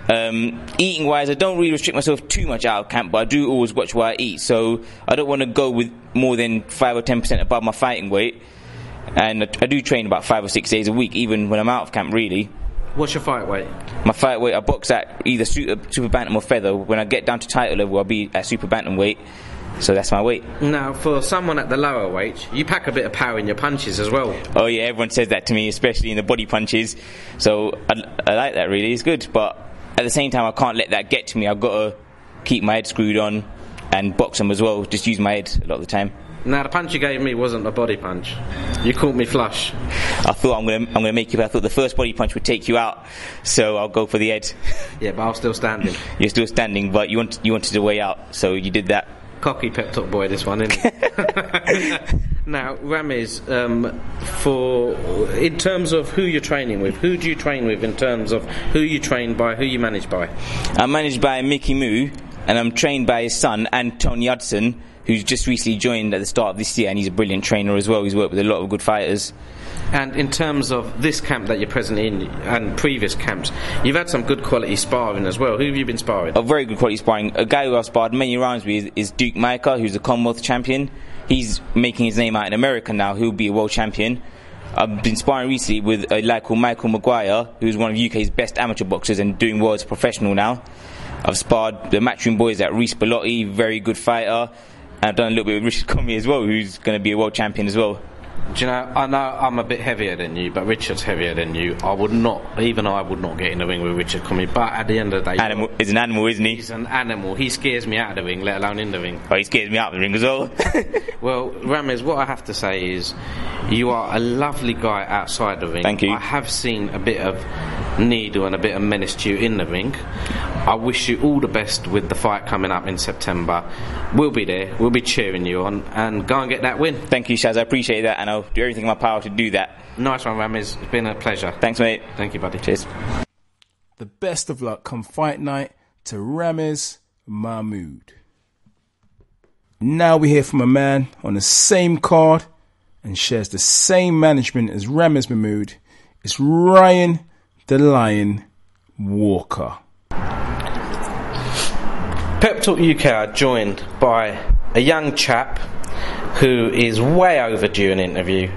Eating wise, I don't really restrict myself too much out of camp, but I do always watch what I eat. So I don't want to go with more than 5 or 10% above my fighting weight. And I do train about 5 or 6 days a week, even when I'm out of camp, really. What's your fight weight? My fight weight, I box at either super bantam or feather. When I get down to title level, I'll be at super bantam weight. So that's my weight. Now, for someone at the lower weight, you pack a bit of power in your punches as well. Oh yeah, everyone says that to me, especially in the body punches. So I like that, really. It's good, but at the same time, I can't let that get to me. I've got to keep my head screwed on and box them as well. Just use my head a lot of the time. Now, the punch you gave me wasn't a body punch. You caught me flush. I thought I'm gonna make you. I thought the first body punch would take you out, so I'll go for the head. Yeah, but I was still standing. You're still standing, but you wanted a way out, so you did that. Cocky Pep Talk boy, this one, isn't it? Now, Ramez, in terms of who you're training with, who do you train with in terms of who you train by, who you manage by? I'm managed by Mickey Moo, and I'm trained by his son, T.O.N.Y, who's just recently joined at the start of this year, and he's a brilliant trainer as well. He's worked with a lot of good fighters. And in terms of this camp that you're present in and previous camps, you've had some good quality sparring as well. Who have you been sparring? A very good quality sparring. A guy who I've sparred many rounds with is Duke Micah, who's a Commonwealth champion. He's making his name out in America now. He'll be a world champion. I've been sparring recently with a lad called Michael Maguire, who's one of UK's best amateur boxers and doing well as a professional now. I've sparred the Matchroom boys at Reece Bellotti, very good fighter. And I've done a little bit with Richard Comey as well, who's going to be a world champion as well. Do you know, I know I'm a bit heavier than you, but Richard's heavier than you. I would not get in the ring with Richard Comey, but at the end of the day... He's an animal, isn't he? He's an animal. He scares me out of the ring, let alone in the ring. Oh, he scares me out of the ring as well. Well, Ramez, what I have to say is, you are a lovely guy outside the ring. Thank you. I have seen a bit of needle and a bit of menace to you in the ring. I wish you all the best with the fight coming up in September. We'll be there, we'll be cheering you on, and go and get that win. Thank you, Shaz, I appreciate that, and I'll do everything in my power to do that. Nice one, Ramez. It's been a pleasure. Thanks, mate. Thank you, buddy. Cheers. The best of luck come fight night to Ramez Mahmood. Now we hear from a man on the same card and shares the same management as Ramez Mahmood. It's Ryan the Lion Walker. Pep Talk UK are joined by a young chap who is way overdue an interview.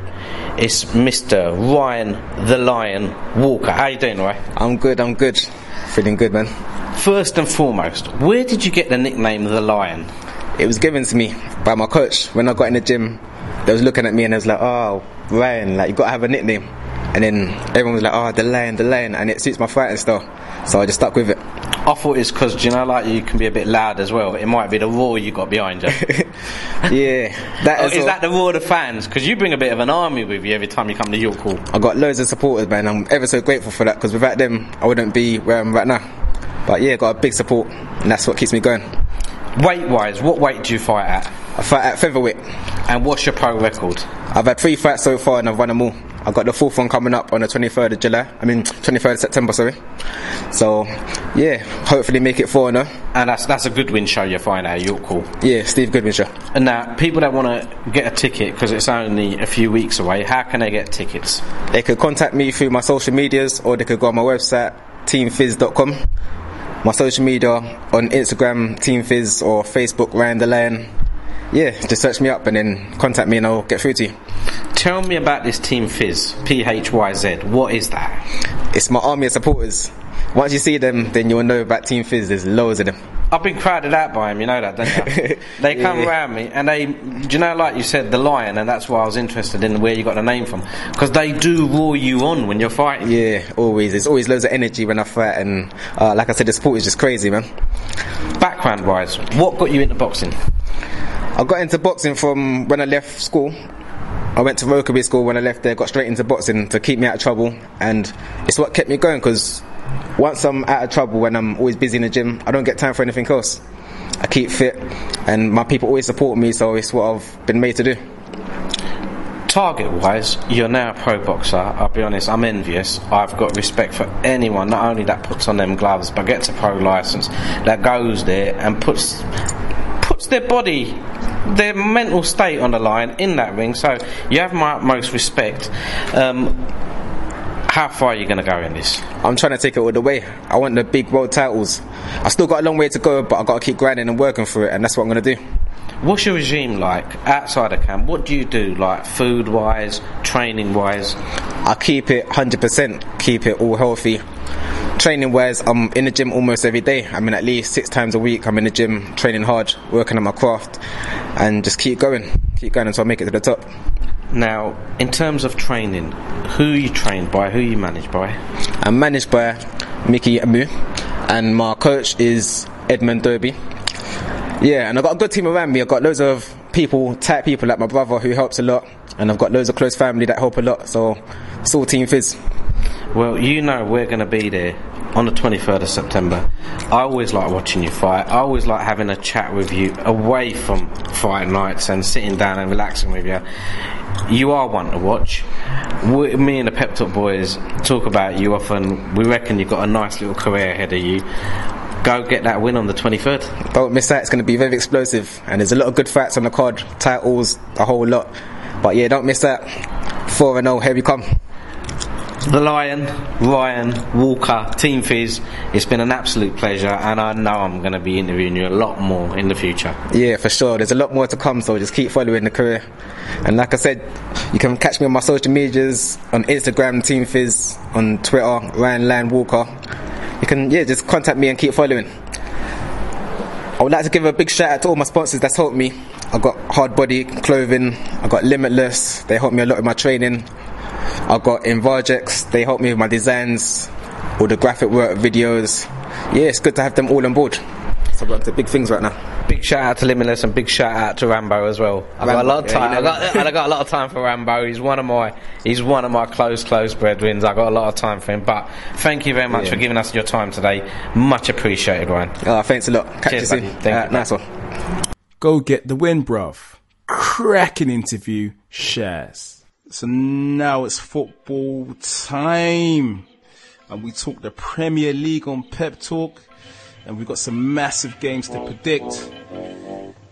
It's Mr. Ryan the Lion Walker. How you doing, Ryan? I'm good. Feeling good, man. First and foremost, where did you get the nickname The Lion? It was given to me by my coach. When I got in the gym, they was looking at me and they was like, oh, Ryan, like, you got to have a nickname. And then everyone was like, oh, the lion, and it suits my fighting style. So I just stuck with it. I thought it's because, you know, like, you can be a bit loud as well. It might be the roar you got behind you. Yeah. Is that the roar of the fans? Because you bring a bit of an army with you every time you come to York Hall. I got loads of supporters, man. I'm ever so grateful for that, because without them, I wouldn't be where I'm right now. But yeah, got a big support, and that's what keeps me going. Weight-wise, what weight do you fight at? I fight at featherweight. And what's your pro record? I've had 3 fights so far, and I've won them all. I got the 4th one coming up on the 23rd of July. 23rd of September, sorry. So, yeah, hopefully make it 4-0. And that's a Goodwin show you're fighting at York Hall. Yeah, Steve Goodwin show. And now, people that want to get a ticket, because it's only a few weeks away, how can they get tickets? They could contact me through my social medias, or they could go on my website, teamfizz.com. My social media on Instagram, Team Fizz, or Facebook, Ryan the Lion. Yeah, just search me up and then contact me and I'll get through to you. Tell me about this Team Fizz, PHYZ. What is that? It's my army of supporters. Once you see them, then you'll know about Team Fizz. There's loads of them. I've been crowded out by them, you know that, don't you? They come around me and they, do you know, like you said, the lion, and that's why I was interested in where you got the name from, because they do roar you on when you're fighting. Yeah, always. There's always loads of energy when I fight, and like I said, the sport is just crazy, man. Background wise, what got you into boxing? I got into boxing from when I left school. I went to Roscoe school. When I left there, got straight into boxing to keep me out of trouble, and it's what kept me going, because once I'm out of trouble, when I'm always busy in the gym, I don't get time for anything else. I keep fit, and my people always support me, so it's what I've been made to do. Target wise, you're now a pro boxer. I'll be honest, I'm envious. I've got respect for anyone, not only that puts on them gloves, but gets a pro license, that goes there and puts their body, their mental state on the line in that ring. So you have my utmost respect. How far are you going to go in this? I'm trying to take it all the way. I want the big world titles. I still got a long way to go, but I've got to keep grinding and working for it, and that's what I'm going to do. What's your regime like outside of camp? What do you do, like food wise, training wise? I keep it 100%, keep it all healthy. Training wise, I'm in the gym almost every day. I mean, at least 6 times a week I'm in the gym, training hard, working on my craft, and just keep going until I make it to the top. Now, in terms of training, who are you trained by, who are you managed by? I'm managed by Mickey Amu, and my coach is Edmund Derby. Yeah, and I've got a good team around me. I've got loads of tight people like my brother who helps a lot, and I've got loads of close family that help a lot, so it's all Team Fizz. Well, you know we're going to be there on the 23rd of September. I always like watching you fight. I always like having a chat with you away from fight nights and sitting down and relaxing with you. You are one to watch. Me and the Pep Talk boys talk about you often. We reckon you've got a nice little career ahead of you. Go get that win on the 23rd. Don't miss that. It's going to be very explosive, and there's a lot of good fights on the card, titles, a whole lot. But yeah, don't miss that. 4-0, here we come. The Lion, Ryan, Walker, Team Fizz, it's been an absolute pleasure, and I know I'm going to be interviewing you a lot more in the future. Yeah, for sure. There's a lot more to come, so just keep following the career. And like I said, you can catch me on my social medias, on Instagram, Team Fizz, on Twitter, Ryan Land Walker. You can, just contact me and keep following. I would like to give a big shout out to all my sponsors that's helped me. I've got Hard Body Clothing, I've got Limitless, they helped me a lot with my training. I've got Invarjex, they help me with my designs, all the graphic work, videos. Yeah, it's good to have them all on board. So I'm up to big things right now. Big shout out to Limitless and big shout out to Rambo as well. I've got a lot of time. I got a lot of time for Rambo. He's one of my close brethren. I got a lot of time for him. But thank you very much for giving us your time today. Much appreciated, Ryan. Oh, thanks a lot. Catch you soon. Thank you. Nice one. Go get the win, bruv. Cracking interview, Shaz. So now it's football time, and we talk the Premier League on Pep Talk, and we've got some massive games to predict.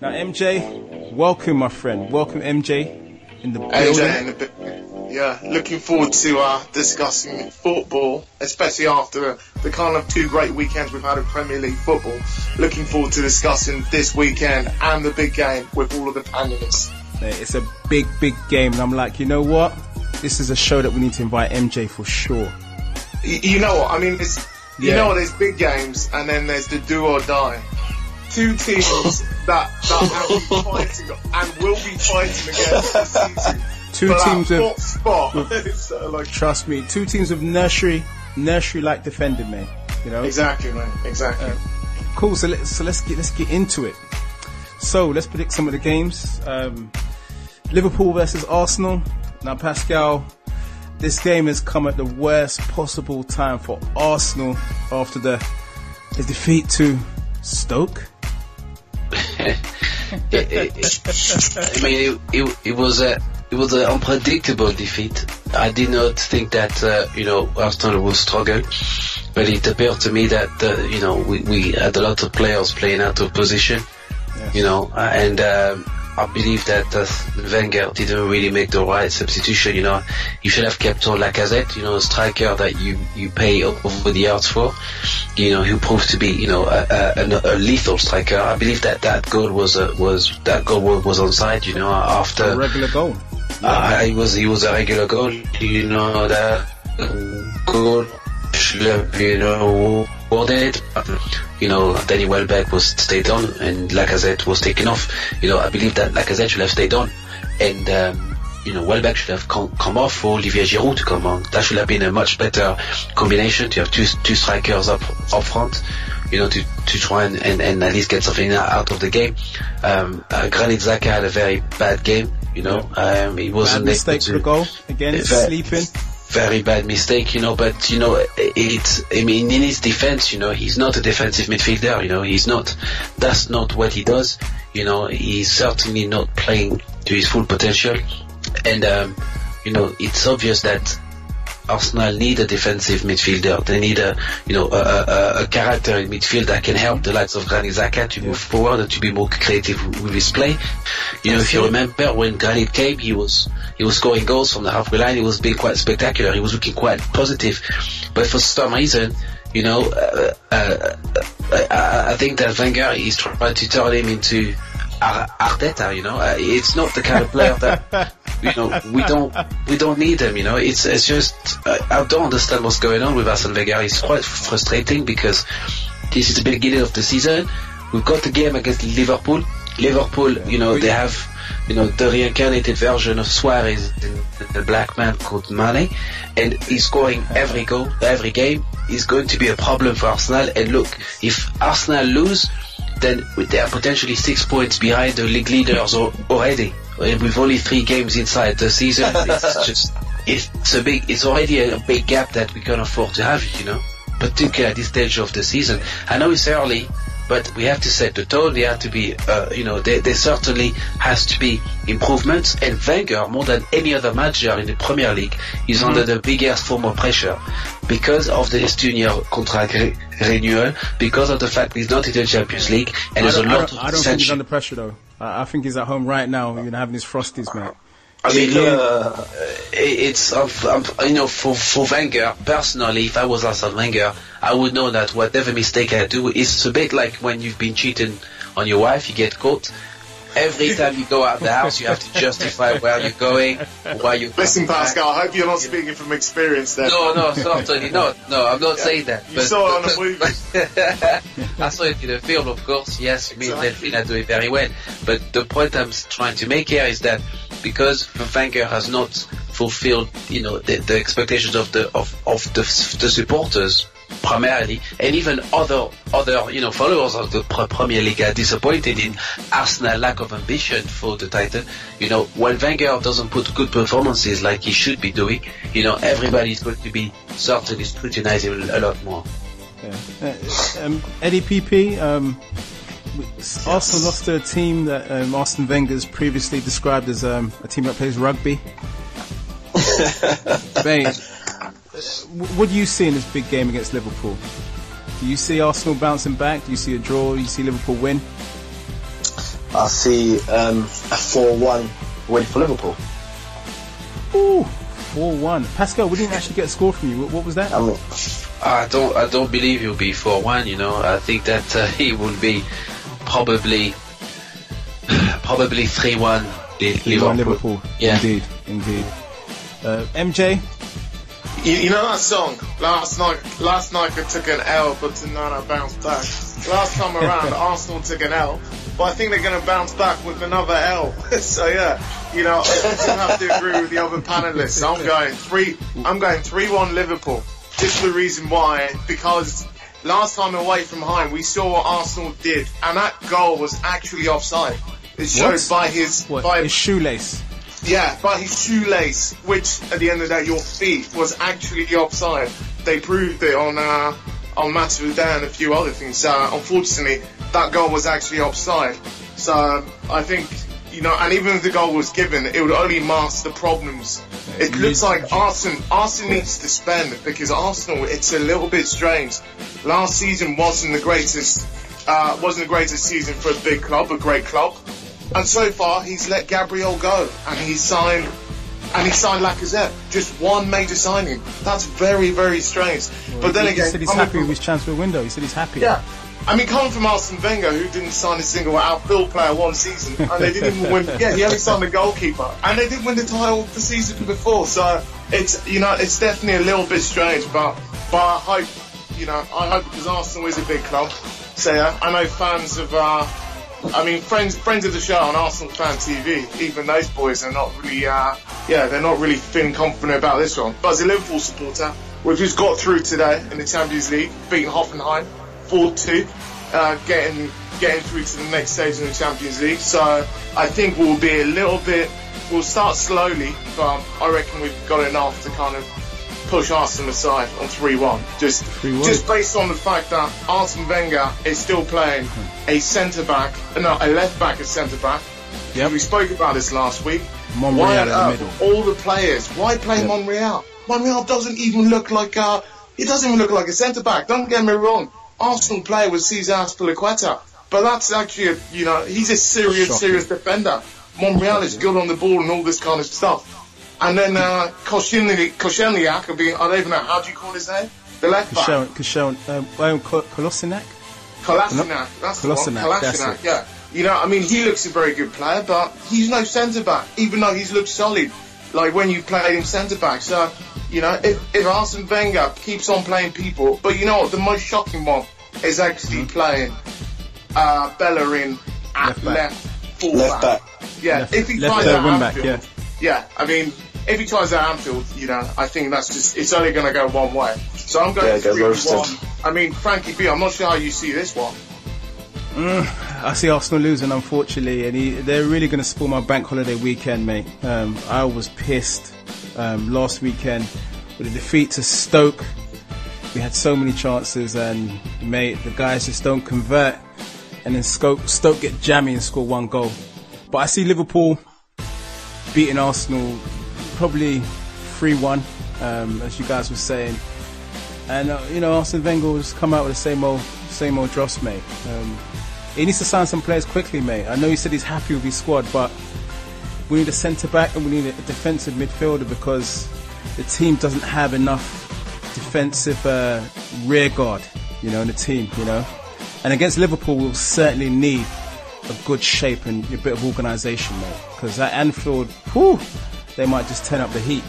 Now, MJ, welcome, my friend. Welcome, MJ, in the building. Yeah, looking forward to discussing football, especially after the kind of 2 great weekends we've had in Premier League football. Looking forward to discussing this weekend and the big game with all of the panelists. It's a big game, and I'm like, you know what? This is a show that we need to invite MJ for sure. You know what? I mean, you know, there's big games, and then there's the do or die. 2 teams that have been fighting and will be fighting against this season. 2 teams of spot. Trust me, 2 teams of nursery-like defending, man. You know exactly, man. Exactly. Cool. So let's get into it. So let's predict some of the games. Liverpool versus Arsenal. Now, Pascal, this game has come at the worst possible time for Arsenal after the defeat to Stoke. I mean, it was it was an unpredictable defeat. I did not think that Arsenal would struggle, but it appeared to me that we had a lot of players playing out of position, and I believe that Wenger didn't really make the right substitution. You should have kept on Lacazette, a striker that you pay over the yards for, who proved to be a lethal striker. I believe that goal was onside. After a regular goal. He was a regular goal. That goal should have been awarded. Danny Welbeck was stayed on and Lacazette was taken off. I believe that Lacazette should have stayed on and Welbeck should have come off for Olivier Giroud to come on. That should have been a much better combination to have two strikers up front, to try and at least get something out of the game. Granit Xhaka had a very bad game. He wasn't bad mistake for the goal again. Sleeping. Very bad mistake, but in his defense, he's not a defensive midfielder, he's not, that's not what he does, he's certainly not playing to his full potential, and it's obvious that Arsenal need a defensive midfielder. They need a character in midfield that can help the likes of Granit Xhaka to move forward and to be more creative with his play. If you remember when Granit came, he was scoring goals from the halfway line. He was being quite spectacular. He was looking quite positive. But for some reason, I think that Wenger is trying to turn him into Arteta. It's not the kind of player that we don't need him. It's just I don't understand what's going on with Arsene Wenger. It's quite frustrating because this is the beginning of the season. We've got the game against Liverpool. They have the reincarnated version of Suarez, the black man called Mane, and he's scoring every goal, every game. He's going to be a problem for Arsenal. And look, if Arsenal lose, then they are potentially 6 points behind the league leaders already. With only 3 games inside the season, it's already a big gap that we can afford to have, particularly at this stage of the season. I know it's early, but we have to set the tone. There have to be, there certainly has to be improvements. And Wenger, more than any other manager in the Premier League, is under the biggest form of pressure because of the 2-year contract renewal, because of the fact he's not in the Champions League, and there's a lot of I don't think he's under pressure though. I think he's at home right now, having his frosties, mate. I mean, it's for Wenger personally. If I was Arsene Wenger, I would know that whatever mistake I do, it's a bit like when you've been cheating on your wife, you get caught. Every time you go out the house, you have to justify where you're going, why you. Listen, Pascal, I hope you're not speaking from experience there. No, certainly not. No, I'm not saying that. You saw it on a movie. I saw it in a film, of course. Yes, me and Delphine do it very well. But the point I'm trying to make here is that because Wenger has not fulfilled, the expectations of the supporters primarily, and even other followers of the Premier League are disappointed in Arsenal's lack of ambition for the title. When Wenger doesn't put good performances like he should be doing, everybody is going to be certainly scrutinizing a lot more. Yeah. Eddie PP, Arsenal lost to a team that Arsene Wenger's previously described as a team that plays rugby. Mate, what do you see in this big game against Liverpool? Do you see Arsenal bouncing back? Do you see a draw? Do you see Liverpool win? I see a 4-1 win for Liverpool. Ooh, 4-1. Pascal, we didn't actually get a score from you. What was that? I don't believe he'll be 4-1. I think that he will be probably 3-1 Liverpool. Yeah, indeed. MJ. You know that song? Last night I took an L, but tonight I bounced back. Last time around, Arsenal took an L, but I think they're going to bounce back with another L. So yeah, I have to agree with the other panelists. I'm going 3-1 Liverpool. Just the reason why, because last time away from home, we saw what Arsenal did, and that goal was actually offside. It showed by his shoelace. Yeah, by his shoelace, which at the end of the day, your feet was actually offside. They proved it on Match of the Day and a few other things. Unfortunately, that goal was actually offside. So I think you know, and even if the goal was given, it would only mask the problems. It looks like Arsenal needs to spend, because Arsenal, it's a little bit strange. Last season wasn't the greatest season for a big club, a great club. And so far, he's let Gabriel go, and he signed Lacazette. Just one major signing. That's very, very strange. Well, but then again, he said he's happy with his transfer window. He said he's happy. Yeah. I mean, coming from Arsene Wenger, who didn't sign a single outfield player one season, and they didn't even win. Yeah, he only signed the goalkeeper, and they didn't win the title the season before. So it's, you know, it's definitely a little bit strange. But I hope, you know, because Arsenal is a big club. So yeah, I know fans of, friends of the show on Arsenal Fan TV. Even those boys are not really, they're not really feeling confident about this one. But as a Liverpool supporter, we've just got through today in the Champions League, beating Hoffenheim 4-2, getting through to the next stage in the Champions League. So I think we'll start slowly, but I reckon we've got enough to kind of push Arsenal aside on 3-1. Just based on the fact that Arsene Wenger is still playing a left back as centre back. Yep. We spoke about this last week. Monreal in the middle. All the players. Why play Monreal? Monreal doesn't even look like a centre back. Don't get me wrong. Arsenal player was Cesar Azpilicueta, but that's actually he's a serious defender. Monreal is good on the ball and all this kind of stuff. And then Koscielniak, I don't even know, how do you call his name? The left back. Kolasinac? Kolasinac, that's the one. Kolasinac, yeah. You know, I mean, he looks a very good player, but he's no centre back, even though he's looked solid, like when you played him centre back. So, you know, if Arsene Wenger keeps on playing people, but you know what, the most shocking one is actually playing Bellerin at left full back. Yeah, if he tries at Anfield. Yeah, I mean, if he tries at Anfield, you know, I think that's it's only going to go one way. So I'm going 3-1. I mean, Frankie B, I'm not sure how you see this one. I see Arsenal losing, unfortunately, and they're really going to spoil my bank holiday weekend, mate. I was pissed last weekend with a defeat to Stoke. We had so many chances, and mate, the guys just don't convert, and then Stoke get jammy and score one goal. But I see Liverpool beating Arsenal probably 3-1, as you guys were saying, and you know, Arsene Wenger will just come out with the same old dross, mate. He needs to sign some players quickly, mate. I know he said he's happy with his squad, but we need a centre back and we need a defensive midfielder, because the team doesn't have enough defensive rear guard, you know, in the team, you know. And against Liverpool, we'll certainly need a good shape and a bit of organisation, mate, because at Anfield, they might just turn up the heat,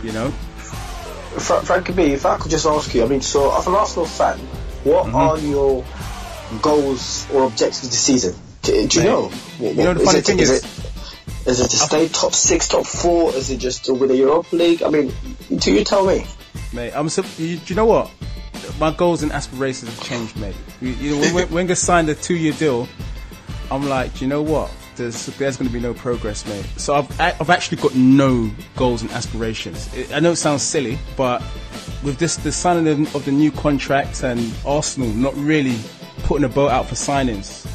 you know. Frankie B, if I could just ask you, I mean, so as an Arsenal fan, what are your goals or objectives this season? Do you know? You know, the funny thing is it to stay top 6, top 4? Is it just to win the Europa League? I mean, you tell me. Mate, do you know what? My goals and aspirations have changed, mate. You know, when Wenger signed a 2-year deal, I'm like, do you know what? There's going to be no progress, mate. So I've actually got no goals and aspirations. I know it sounds silly, but with the signing of the new contract and Arsenal not really putting a boat out for signings,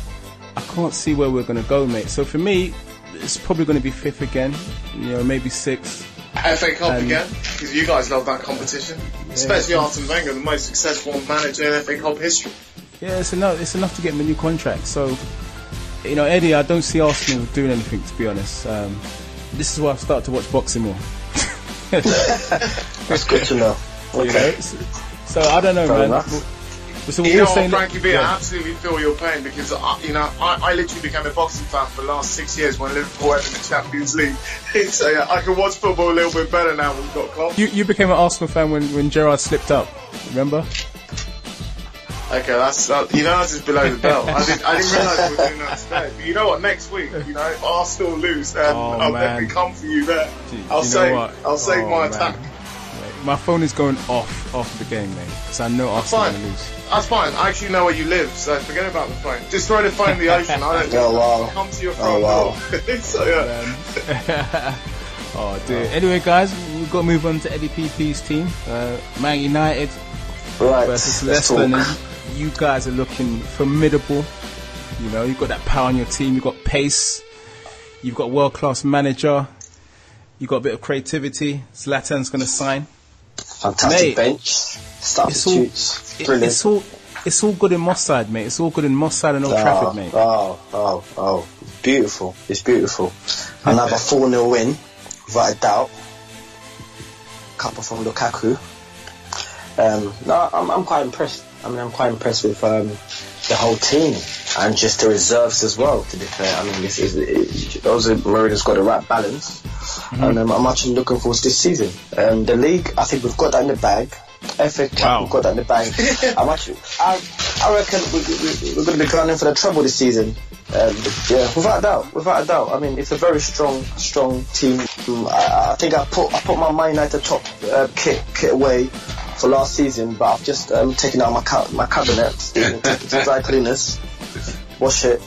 I can't see where we're going to go, mate. So for me, it's probably going to be 5th again, you know, maybe 6th. FA Cup again, because you guys love that competition, especially Arsene Wenger, the most successful manager in FA Cup history. Yeah, it's enough to get him a new contract. So, you know, Eddie, I don't see Arsenal doing anything, to be honest. This is why I've started to watch boxing more. That's good to know. Okay. You know, so I don't know, man. So you know what, Frankie B, I absolutely feel your pain, because I literally became a boxing fan for the last 6 years when Liverpool went in the Champions League. So yeah, I can watch football a little bit better now when we've got Klopp. You became an Arsenal fan when Gerrard slipped up, remember? Okay, that's just below the belt. I didn't realise we were doing that today. But you know what? Next week, you know, if Arsenal lose, then I'll definitely come for you there. I'll save my attack. My phone is going off after the game, mate, so I know Arsenal are going to lose. That's fine. I actually know where you live, so forget about the phone. Just throw the phone in the ocean. I don't come to your front door. So yeah. Oh, dude. Anyway, guys, we've got to move on to Eddie PP's team, Man United versus Leicester. And you guys are looking formidable. You know, you've got that power on your team. You've got pace. You've got a world-class manager. You've got a bit of creativity. Zlatan's going to sign. Fantastic bench. Substitutes. Brilliant. It's all good in Moss side, mate. It's all good in Moss side and Old Trafford, mate. Oh. Beautiful. It's beautiful. Another 4-0 win, without a doubt. Couple from Lukaku. I'm quite impressed. I mean, I'm quite impressed with the whole team and just the reserves as well, to be fair. I mean, Mourinho's got the right balance. And I'm actually looking forward to this season. The league, I think we've got that in the bag. FA Cup, we've got that in the bag. I reckon we're going to be gunning for the treble this season. Yeah, without a doubt. I mean, it's a very strong team. I think I put my Man United top kit away for last season, but I've just taken out my cabinet, take it to dry cleaners, wash it,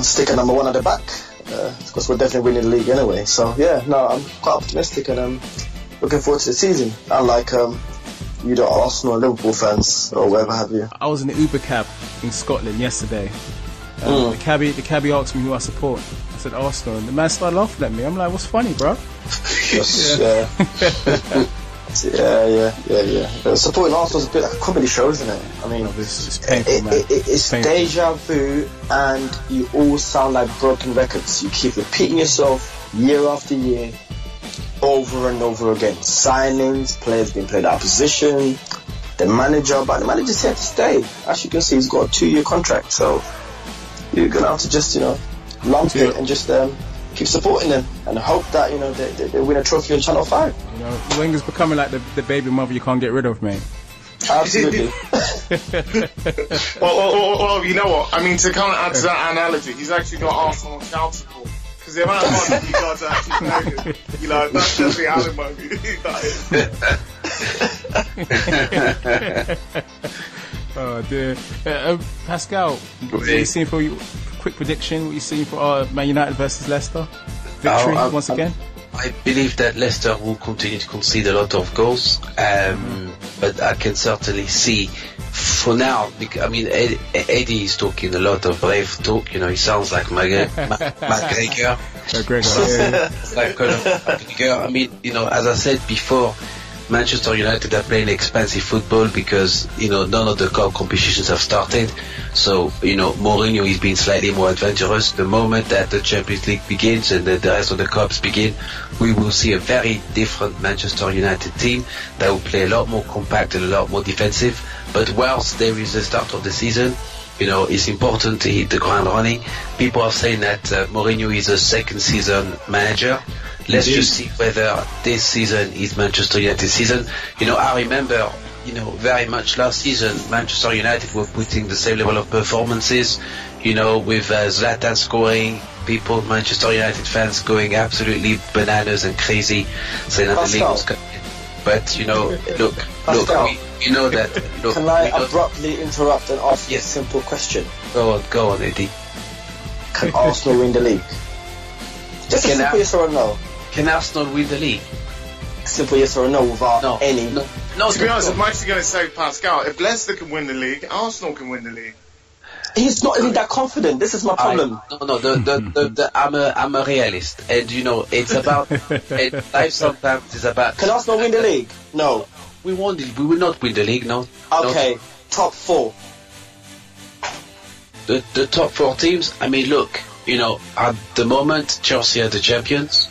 stick a number 1 at the back, because we're definitely winning the league anyway. So yeah, no, I'm quite optimistic and I'm looking forward to the season. Unlike you know, Arsenal or Liverpool fans or whatever have you. I was in the Uber cab in Scotland yesterday. The cabbie asked me who I support. I said Arsenal, and the man started laughing at me. I'm like, what's funny, bro? Yeah. Supporting Arsenal is a bit like a comedy show, isn't it? I mean, it's painful, man. It's painful. Deja vu, and you all sound like broken records. You keep repeating yourself year after year, over and over again. Signings, players being played out of position, the manager's here to stay. As you can see, he's got a 2-year contract, so you're gonna have to just, you know, lump it and just keep supporting them and hope that, you know, they win a trophy on Channel 5. You know, Wenger's becoming like the baby mother you can't get rid of, mate. Absolutely. well, you know what? I mean, to kind of add to that analogy, he's actually got Arsenal on child support. Because the amount of money you guys are actually paying, you know, that's just the alimony. Oh dear. Pascal, what are you seeing for you? Quick prediction, what are you seeing for Man United versus Leicester? Victory once again? I believe that Leicester will continue to concede a lot of goals, but I can certainly see for now, I mean, Eddie is talking a lot of brave talk, you know, he sounds like Mcgregor. Like Mcgregor. I mean, you know, as I said before, Manchester United are playing expensive football because, you know, none of the cup competitions have started. So, you know, Mourinho is being slightly more adventurous. The moment that the Champions League begins and the rest of the cups begin, we will see a very different Manchester United team that will play a lot more compact and a lot more defensive. But whilst there is the start of the season, you know, it's important to hit the ground running. People are saying that Mourinho is a second season manager. Let's just see whether this season is Manchester United season. You know, I remember, you know, very much last season, Manchester United were putting the same level of performances, you know, with Zlatan scoring, people, Manchester United fans going absolutely bananas and crazy, saying that the league was coming. But, you know, look, we know that. Look, can I abruptly interrupt and ask you a simple question? Go on, Eddie. Can Arsenal win the league? Just a simple yes or no. Can Arsenal win the league? Simple yes or no without any... No, to be honest, I'm actually going to say, Pascal, if Leicester can win the league, Arsenal can win the league. He's not even that confident. This is my problem. I'm a realist, and you know it's about. Life sometimes is about. Can Arsenal win the league? No. We will not win the league. No. Okay, no. Top 4. The top 4 teams. I mean, look. You know, at the moment, Chelsea are the champions,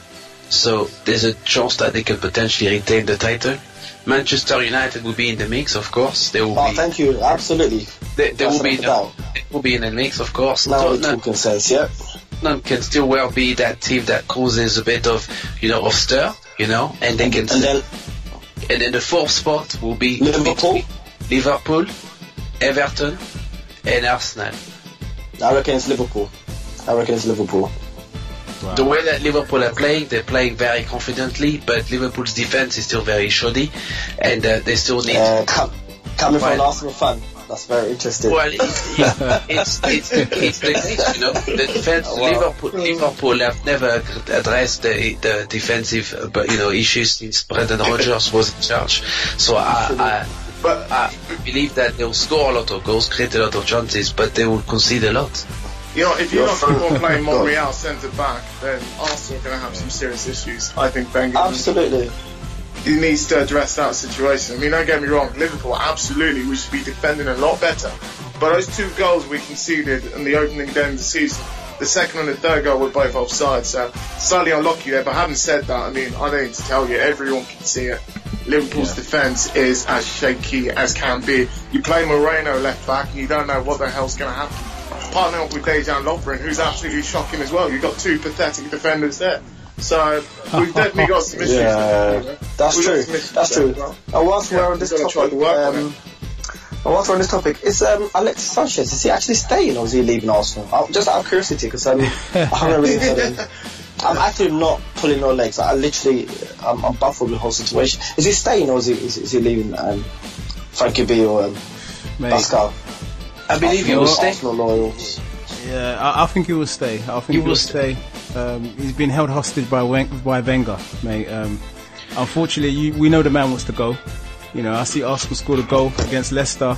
so there's a chance that they can potentially retain the title. Manchester United will be in the mix, of course. They will be. Thank you. Absolutely. They will be in the mix, of course. Now we're talking sense, yeah. Tottenham can still well be that team that causes a bit of, you know, of stir, you know, and they can. And then the 4th spot will be Liverpool, Everton, and Arsenal. I reckon it's Liverpool. Wow. The way that Liverpool are playing, they're playing very confidently, but Liverpool's defense is still very shoddy, and they still need. Coming from an Arsenal fan, that's very interesting. Well, it's the case, you know. The defense, Liverpool have never addressed the defensive, you know, issues since Brendan Rodgers was in charge. So I believe that they'll score a lot of goals, create a lot of chances, but they will concede a lot. You know, if you're not keep on playing Montreal centre back, then Arsenal are going to have some serious issues. I think Wenger. Absolutely. He needs to address that situation. I mean, don't get me wrong, Liverpool, absolutely, we should be defending a lot better. But those 2 goals we conceded in the opening day of the season, the second and the third goal were both offside, so slightly unlucky there. But having said that, I mean, I don't need to tell you, everyone can see it. Liverpool's defence is as shaky as can be. You play Moreno left back and you don't know what the hell's going to happen. Partnering up with Dejan Lovren, who's absolutely shocking as well. You've got 2 pathetic defenders there. So we've definitely got some issues. Yeah, that's true. That's true. And whilst we're on this topic, is Alexis Sanchez, is he actually staying or is he leaving Arsenal? Just out of curiosity, because I haven't really heard him. I'm actually not pulling no legs. I'm baffled with the whole situation. Is he staying or is he leaving Frankie B or Pascal? I believe he will stay. Arsenal loyals. Yeah, I think he will stay. I think he will stay. He's been held hostage by Wenger, mate. Unfortunately, we know the man wants to go. You know, I see Arsenal scored a goal against Leicester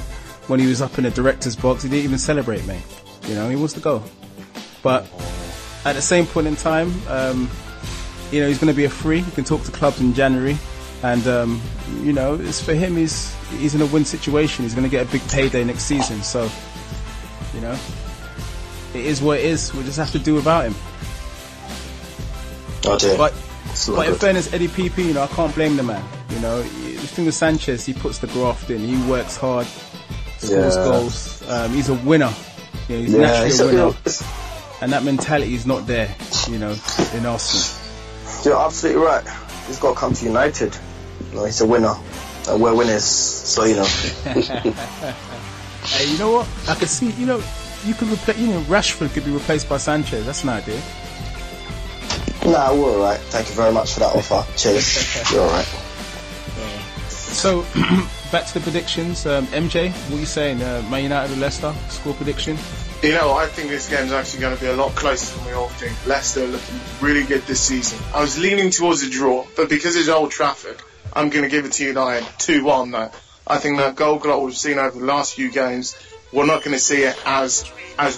when he was up in the director's box. He didn't even celebrate, mate. You know, he wants to go. But at the same point in time, you know, he's going to be a free. He can talk to clubs in January. And, you know, it's for him, he's in a win situation. He's going to get a big payday next season. So, you know, it is what it is. We'll just have to do without him. Oh dear. But in fairness, Eddie PP, you know, I can't blame the man. You know, the thing with Sanchez, he puts the graft in. He works hard, scores goals. He's a winner. You know, he's naturally a winner. And that mentality is not there, you know, in Arsenal. You're absolutely right. He's got to come to United. You know, he's a winner. And we're winners. So, you know. Hey, you know what? I could see, you know, you could replace, you know, Rashford could be replaced by Sanchez. That's an idea. Nah, we're alright. Thank you very much for that offer. Cheers. You're alright. So, back to the predictions. MJ, what are you saying? Man United or Leicester? Score prediction? You know, I think this game's actually going to be a lot closer than we all think. Leicester looking really good this season. I was leaning towards a draw, but because it's Old Trafford, I'm going to give it to United 2-1 though. I think that goal glut we've seen over the last few games, we're not going to see it as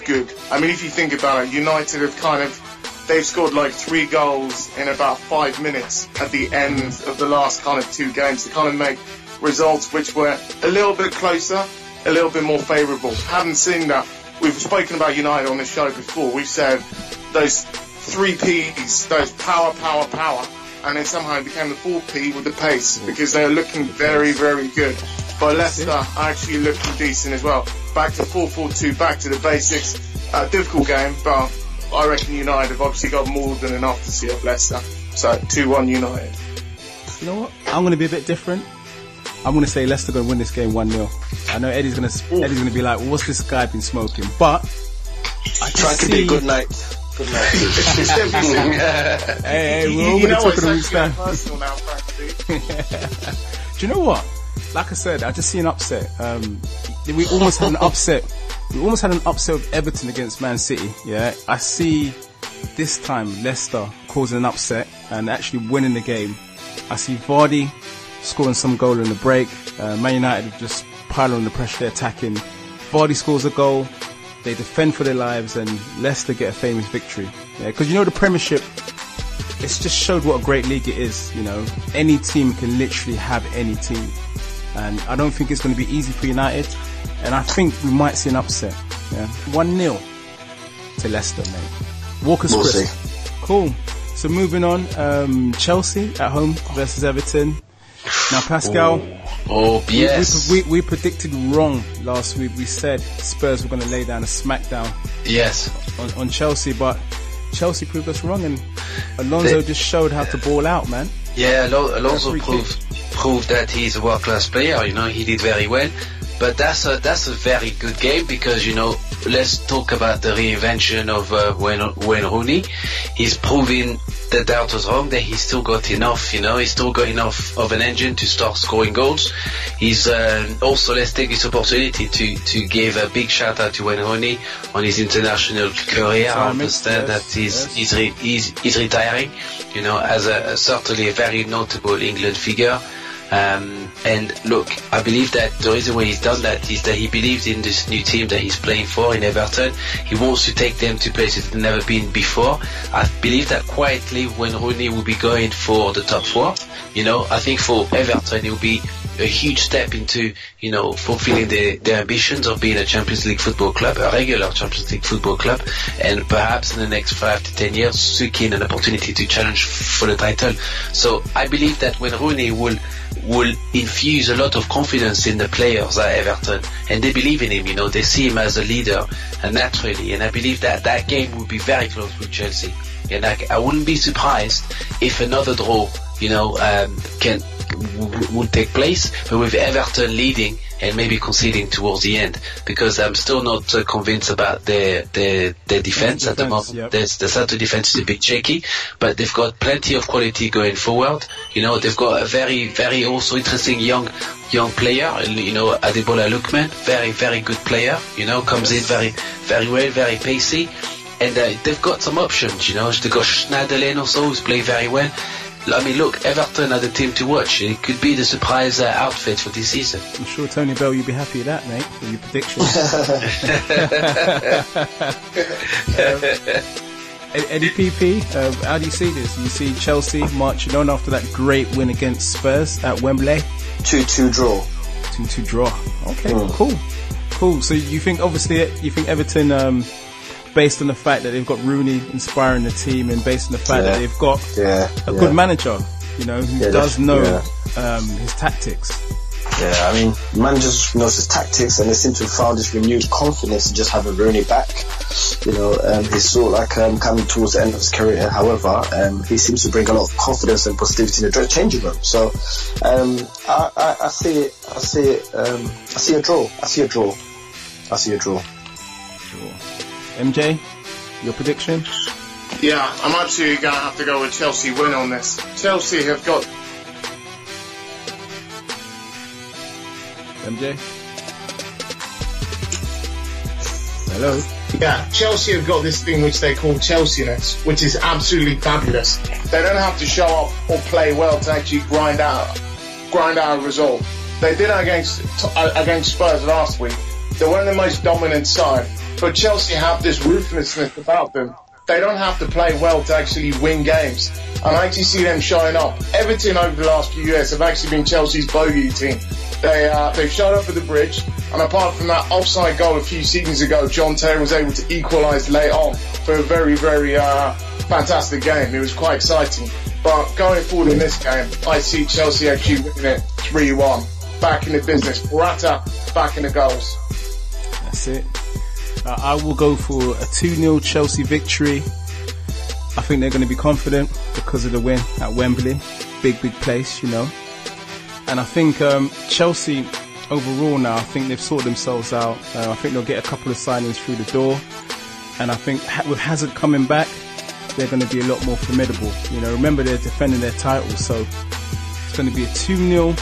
good. I mean, if you think about it, United have they've scored like 3 goals in about 5 minutes at the end of the last 2 games to make results which were a little bit closer, a little bit more favourable. Haven't seen that. We've spoken about United on this show before. We've said those 3 P's, those power, and then somehow it became the 4 P with the pace because they're looking very, very good. But Leicester are actually looking decent as well. Back to 4-4-2, back to the basics. Difficult game, but I reckon United have obviously got more than enough to see up Leicester. So 2-1 United. You know what? I'm going to be a bit different. I'm going to say Leicester going to win this game 1-0. I know Eddie's going to be like, well, what's this guy been smoking? But I trying to be good night. Good night. Hey, we're all going to talk in a week's time. Do you know what? Like I said, I just see an upset. We almost had an upset. We almost had an upset with Everton against Man City. Yeah, I see this time Leicester causing an upset and actually winning the game. I see Vardy scoring some goal in the break. Man United just piling on the pressure, they're attacking. Vardy scores a goal, they defend for their lives, and Leicester get a famous victory. Because you know the Premiership, it's just showed what a great league it is. You know, any team can literally have any team, and I don't think it's going to be easy for United. And I think we might see an upset. 1-0 to Leicester, mate. Walker's crisp. Cool. So moving on, Chelsea at home versus Everton. Now, Pascal, yes. we predicted wrong last week. We said Spurs were going to lay down a smackdown on Chelsea, but Chelsea proved us wrong, and Alonso just showed how to ball out, man. Yeah, Alonso proved that he's a world-class player. You know, he did very well. But that's a very good game because, you know, let's talk about the reinvention of Wayne Rooney. He's proving the doubt was wrong, that he's still got enough, you know, he's still got enough of an engine to start scoring goals. He's also, let's take this opportunity to give a big shout out to Wayne Rooney on his international career. I understand that he's retiring, you know, as certainly a very notable England figure. And look, I believe that the reason why he's done that is that he believes in this new team that he's playing for in Everton. He wants to take them to places they've never been before. I believe that quietly when Rooney will be going for the top 4, you know, I think for Everton it will be a huge step into, you know, fulfilling their ambitions of being a Champions League football club, a regular Champions League football club, and perhaps in the next 5 to 10 years seeking an opportunity to challenge for the title. So I believe that when Rooney will infuse a lot of confidence in the players at Everton, and they believe in him, you know, they see him as a leader naturally, and I believe that that game will be very close with Chelsea, and I wouldn't be surprised if another draw, you know, would take place, but with Everton leading and maybe conceding towards the end, because I'm still not convinced about their defense at the moment. Yep. The centre defense is a bit shaky, but they've got plenty of quality going forward. You know, they've got a very, very also interesting young player. You know, Adebola Lookman, very, very good player. You know, comes in very, very well, very pacey, and they've got some options. You know, they've got Schneiderlin also, who's playing very well. I mean, look, Everton are the team to watch. It could be the surprise outfit for this season. I'm sure, Tony Bell, you'll be happy with that, mate, for your prediction. Eddie PP, how do you see this? You see Chelsea marching on after that great win against Spurs at Wembley? 2-2 draw. 2-2 draw. Okay, cool. So you think Everton... based on the fact that they've got Rooney inspiring the team, and based on the fact that they've got a good manager, you know, who does know his tactics. Yeah, I mean, the manager knows his tactics, and they seem to have found this renewed confidence to just have a Rooney back. You know, he's sort of like coming towards the end of his career. However, he seems to bring a lot of confidence and positivity in the changing room. So, I see a draw. MJ, your prediction? Yeah, I'm actually going to have to go with Chelsea win on this. Chelsea have got... MJ? Hello? Yeah, Chelsea have got this thing which they call Chelsea-ness, which is absolutely fabulous. They don't have to show up or play well to actually grind out a result. They did it against Spurs last week. They weren't the most dominant side, but Chelsea have this ruthlessness about them. They don't have to play well to actually win games. And I actually see them showing up. Everton over the last few years have actually been Chelsea's bogey team. They've showed up at the Bridge, and apart from that offside goal a few seasons ago, John Terry was able to equalise late on for a very, very fantastic game. It was quite exciting. But going forward in this game, I see Chelsea actually winning it 3-1. Back in the business. Morata back in the goals. That's it. I will go for a 2-0 Chelsea victory. I think they're going to be confident because of the win at Wembley. Big place, you know. And I think Chelsea overall now, I think they've sorted themselves out. I think they'll get a couple of signings through the door. And I think with Hazard coming back, they're going to be a lot more formidable. You know, remember they're defending their title, so it's going to be a 2-0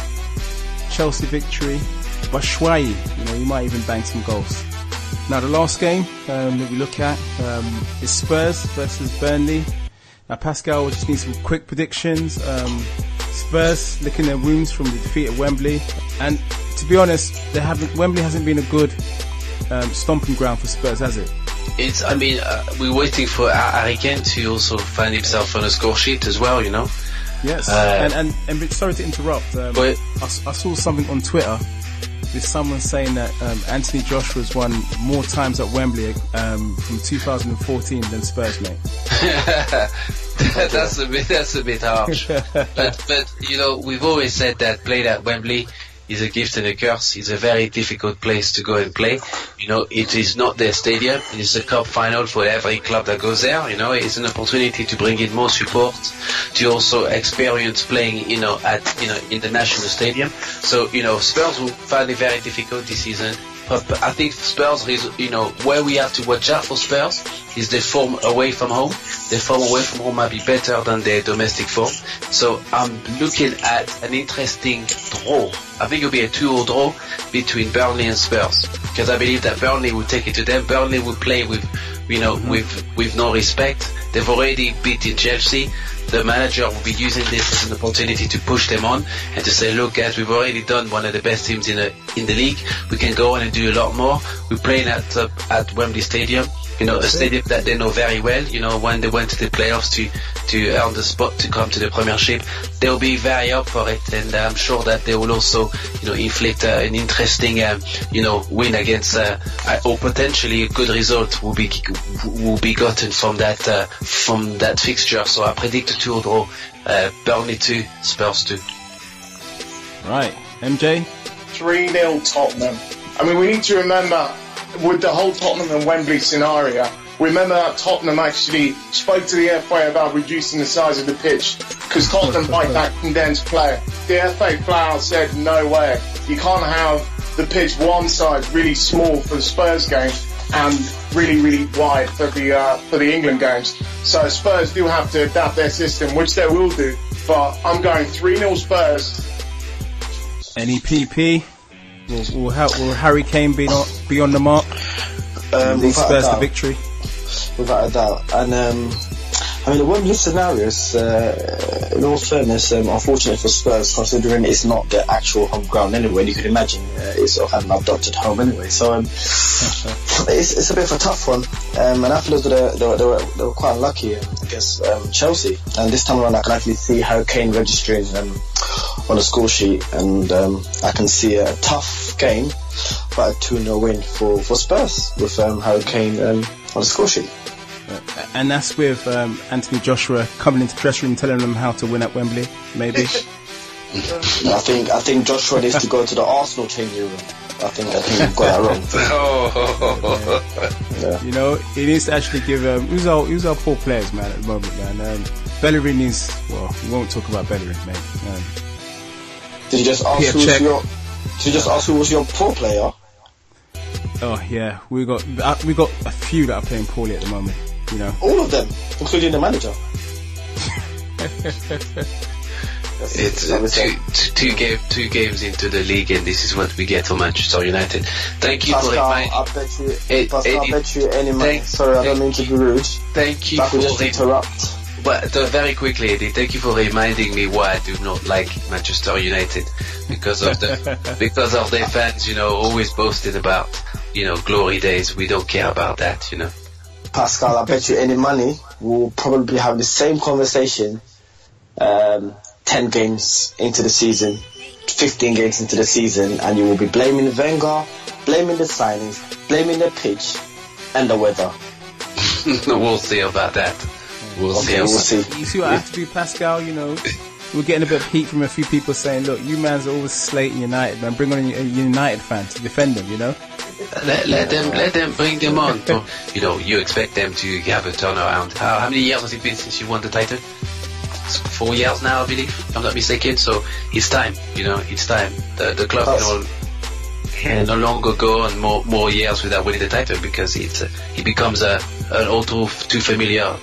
Chelsea victory. Batshuayi, you know, he might even bang some goals. Now the last game that we look at is Spurs versus Burnley. Now Pascal, we just need some quick predictions. Spurs licking their wounds from the defeat at Wembley, and to be honest, Wembley hasn't been a good stomping ground for Spurs, has it? I mean, we're waiting for Harry Kane to also find himself on a score sheet as well, you know. Yes, and sorry to interrupt. I saw something on Twitter. There's someone saying that Anthony Joshua's won more times at Wembley from 2014 than Spurs, mate. That's a bit harsh. but you know, we've always said that playing at Wembley is a gift and a curse. It's a very difficult place to go and play. You know, it is not their stadium. It's a cup final for every club that goes there. You know, it's an opportunity to bring in more support, to also experience playing, in the national stadium. So, you know, Spurs will find it very difficult this season. But I think Spurs is, where we have to watch out for Spurs is their form away from home. Their form away from home might be better than their domestic form. So I'm looking at an interesting draw I think it'll be a 2-2 draw between Burnley and Spurs, because I believe that Burnley will take it to them. Burnley will play with, with no respect. They've already beaten Chelsea. The manager will be using this as an opportunity to push them on and to say, look guys, we've already done one of the best teams in the league. We can go on and do a lot more. We're playing at Wembley Stadium, a stadium that they know very well. When they went to the playoffs to earn the spot to come to the Premiership, they'll be very up for it, and I'm sure that they will also, inflict an interesting, win against, or potentially a good result will be gotten from that fixture. So I predict a 2-2 draw, Burnley 2, Spurs 2. Right, MJ? 3-0 Tottenham. I mean, we need to remember, with the whole Tottenham and Wembley scenario, remember that Tottenham actually spoke to the FA about reducing the size of the pitch, because Tottenham like that condensed play. The FA flat out said, no way. You can't have the pitch one side really small for the Spurs games and really, really wide for the England games. So Spurs do have to adapt their system, which they will do. But I'm going 3-0 Spurs. Any PP? Will Harry Kane be on the mark? Lead Spurs the victory? Without a doubt. And the Wembley scenario is, in all fairness, unfortunate for Spurs, considering it's not their actual home ground anyway. You could imagine it's sort of an abducted home anyway. So it's a bit of a tough one. And I feel that they were quite unlucky against Chelsea. And this time around, I can actually see Harry Kane registering on the score sheet, and I can see a tough game, but a 2-0 win for Spurs with Harry Kane on the score sheet. And that's with Anthony Joshua coming into the dressing room telling them how to win at Wembley, maybe. I think Joshua needs to go to the Arsenal changing room. I think we've got that wrong. He needs to actually give who's our poor players, man, at the moment, man. Bellerin needs. Well, we won't talk about Bellerin, mate. Did you just ask who was your poor player? Oh yeah, we got a few that are playing poorly at the moment. All of them, including the manager. It's two games into the league, and this is what we get for Manchester United. Thank you Pascal, for reminding. I bet you any money. Sorry, I don't mean to be rude. Thank you for interrupt. But very quickly, Eddie, thank you for reminding me why I do not like Manchester United, because of their fans, always boasting about, glory days. We don't care about that, Pascal, I bet you any money we'll probably have the same conversation 10 games into the season, 15 games into the season, and you will be blaming Wenger, blaming the signings, blaming the pitch and the weather. We'll see about that. We'll see. You see what I have to do, Pascal? We're getting a bit of heat from a few people saying, look, you mans are always slating United, man. Bring on a United fan to defend them, Let them bring them on. You expect them to have a turnaround. How many years has it been since you won the title? 4 years now, I believe, if I'm not mistaken. So it's time, it's time. The club can no longer go on more years without winning the title, because it becomes an all too familiar,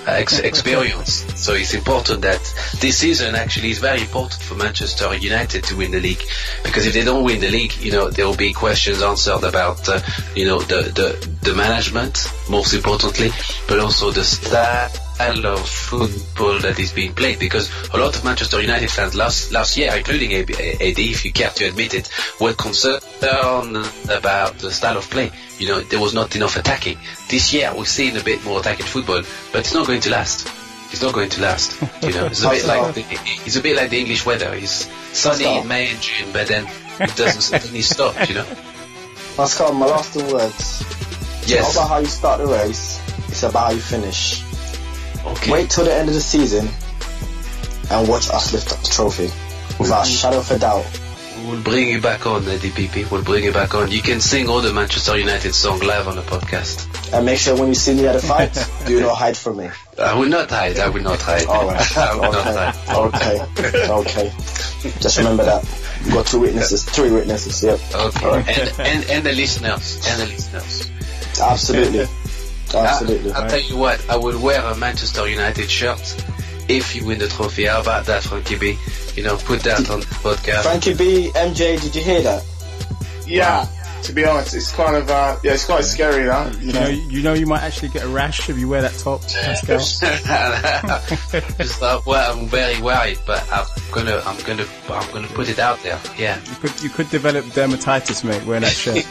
experience. So it's important that this season actually is very important for Manchester United to win the league, because if they don't win the league, there will be questions answered about the management, most importantly, but also the style of football that is being played, because a lot of Manchester United fans last year, including AD, if you care to admit it, were concerned about the style of play. There was not enough attacking. This year we've seen a bit more attacking football, but it's not going to last. It's not going to last. It's a bit like the English weather. It's sunny in May and June, but then it doesn't suddenly stop. Pascal, my last 2 words. Yes. It's not about how you start the race, it's about how you finish. Okay. Wait till the end of the season and watch us lift up the trophy without a shadow of a doubt. We'll bring you back on, DPP. We'll bring you back on. You can sing all the Manchester United song live on the podcast. And make sure when you see me at a fight, do not hide from me. I will not hide. All right. I will not hide. Okay. Just remember that. We've got 3 witnesses. Yep. Okay. Right. And the listeners. Absolutely. I'll tell you what, I will wear a Manchester United shirt if you win the trophy. How about that, Frankie B? put that on the podcast. Frankie B, MJ, did you hear that? Yeah. To be honest, it's kind of it's quite scary, that. You might actually get a rash if you wear that top, Pascal. I'm very worried, but I'm gonna put it out there. Yeah. You could develop dermatitis, mate, wearing that shirt.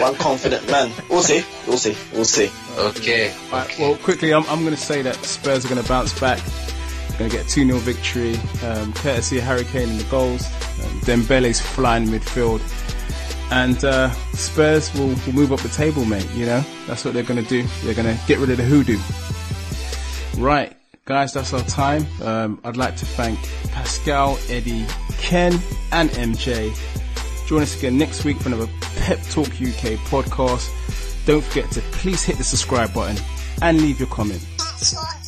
One confident man. We'll see. Okay. Right, well, quickly, I'm going to say that Spurs are going to bounce back. Going to get a 2-0 victory, courtesy of Harry Kane in the goals. Dembele's flying midfield. And Spurs will move up the table, mate, That's what they're going to do. They're going to get rid of the hoodoo. Right, guys, that's our time. I'd like to thank Pascal, Eddie, Ken, and MJ. Join us again next week for another Pep Talk UK podcast. Don't forget to please hit the subscribe button and leave your comment. That's what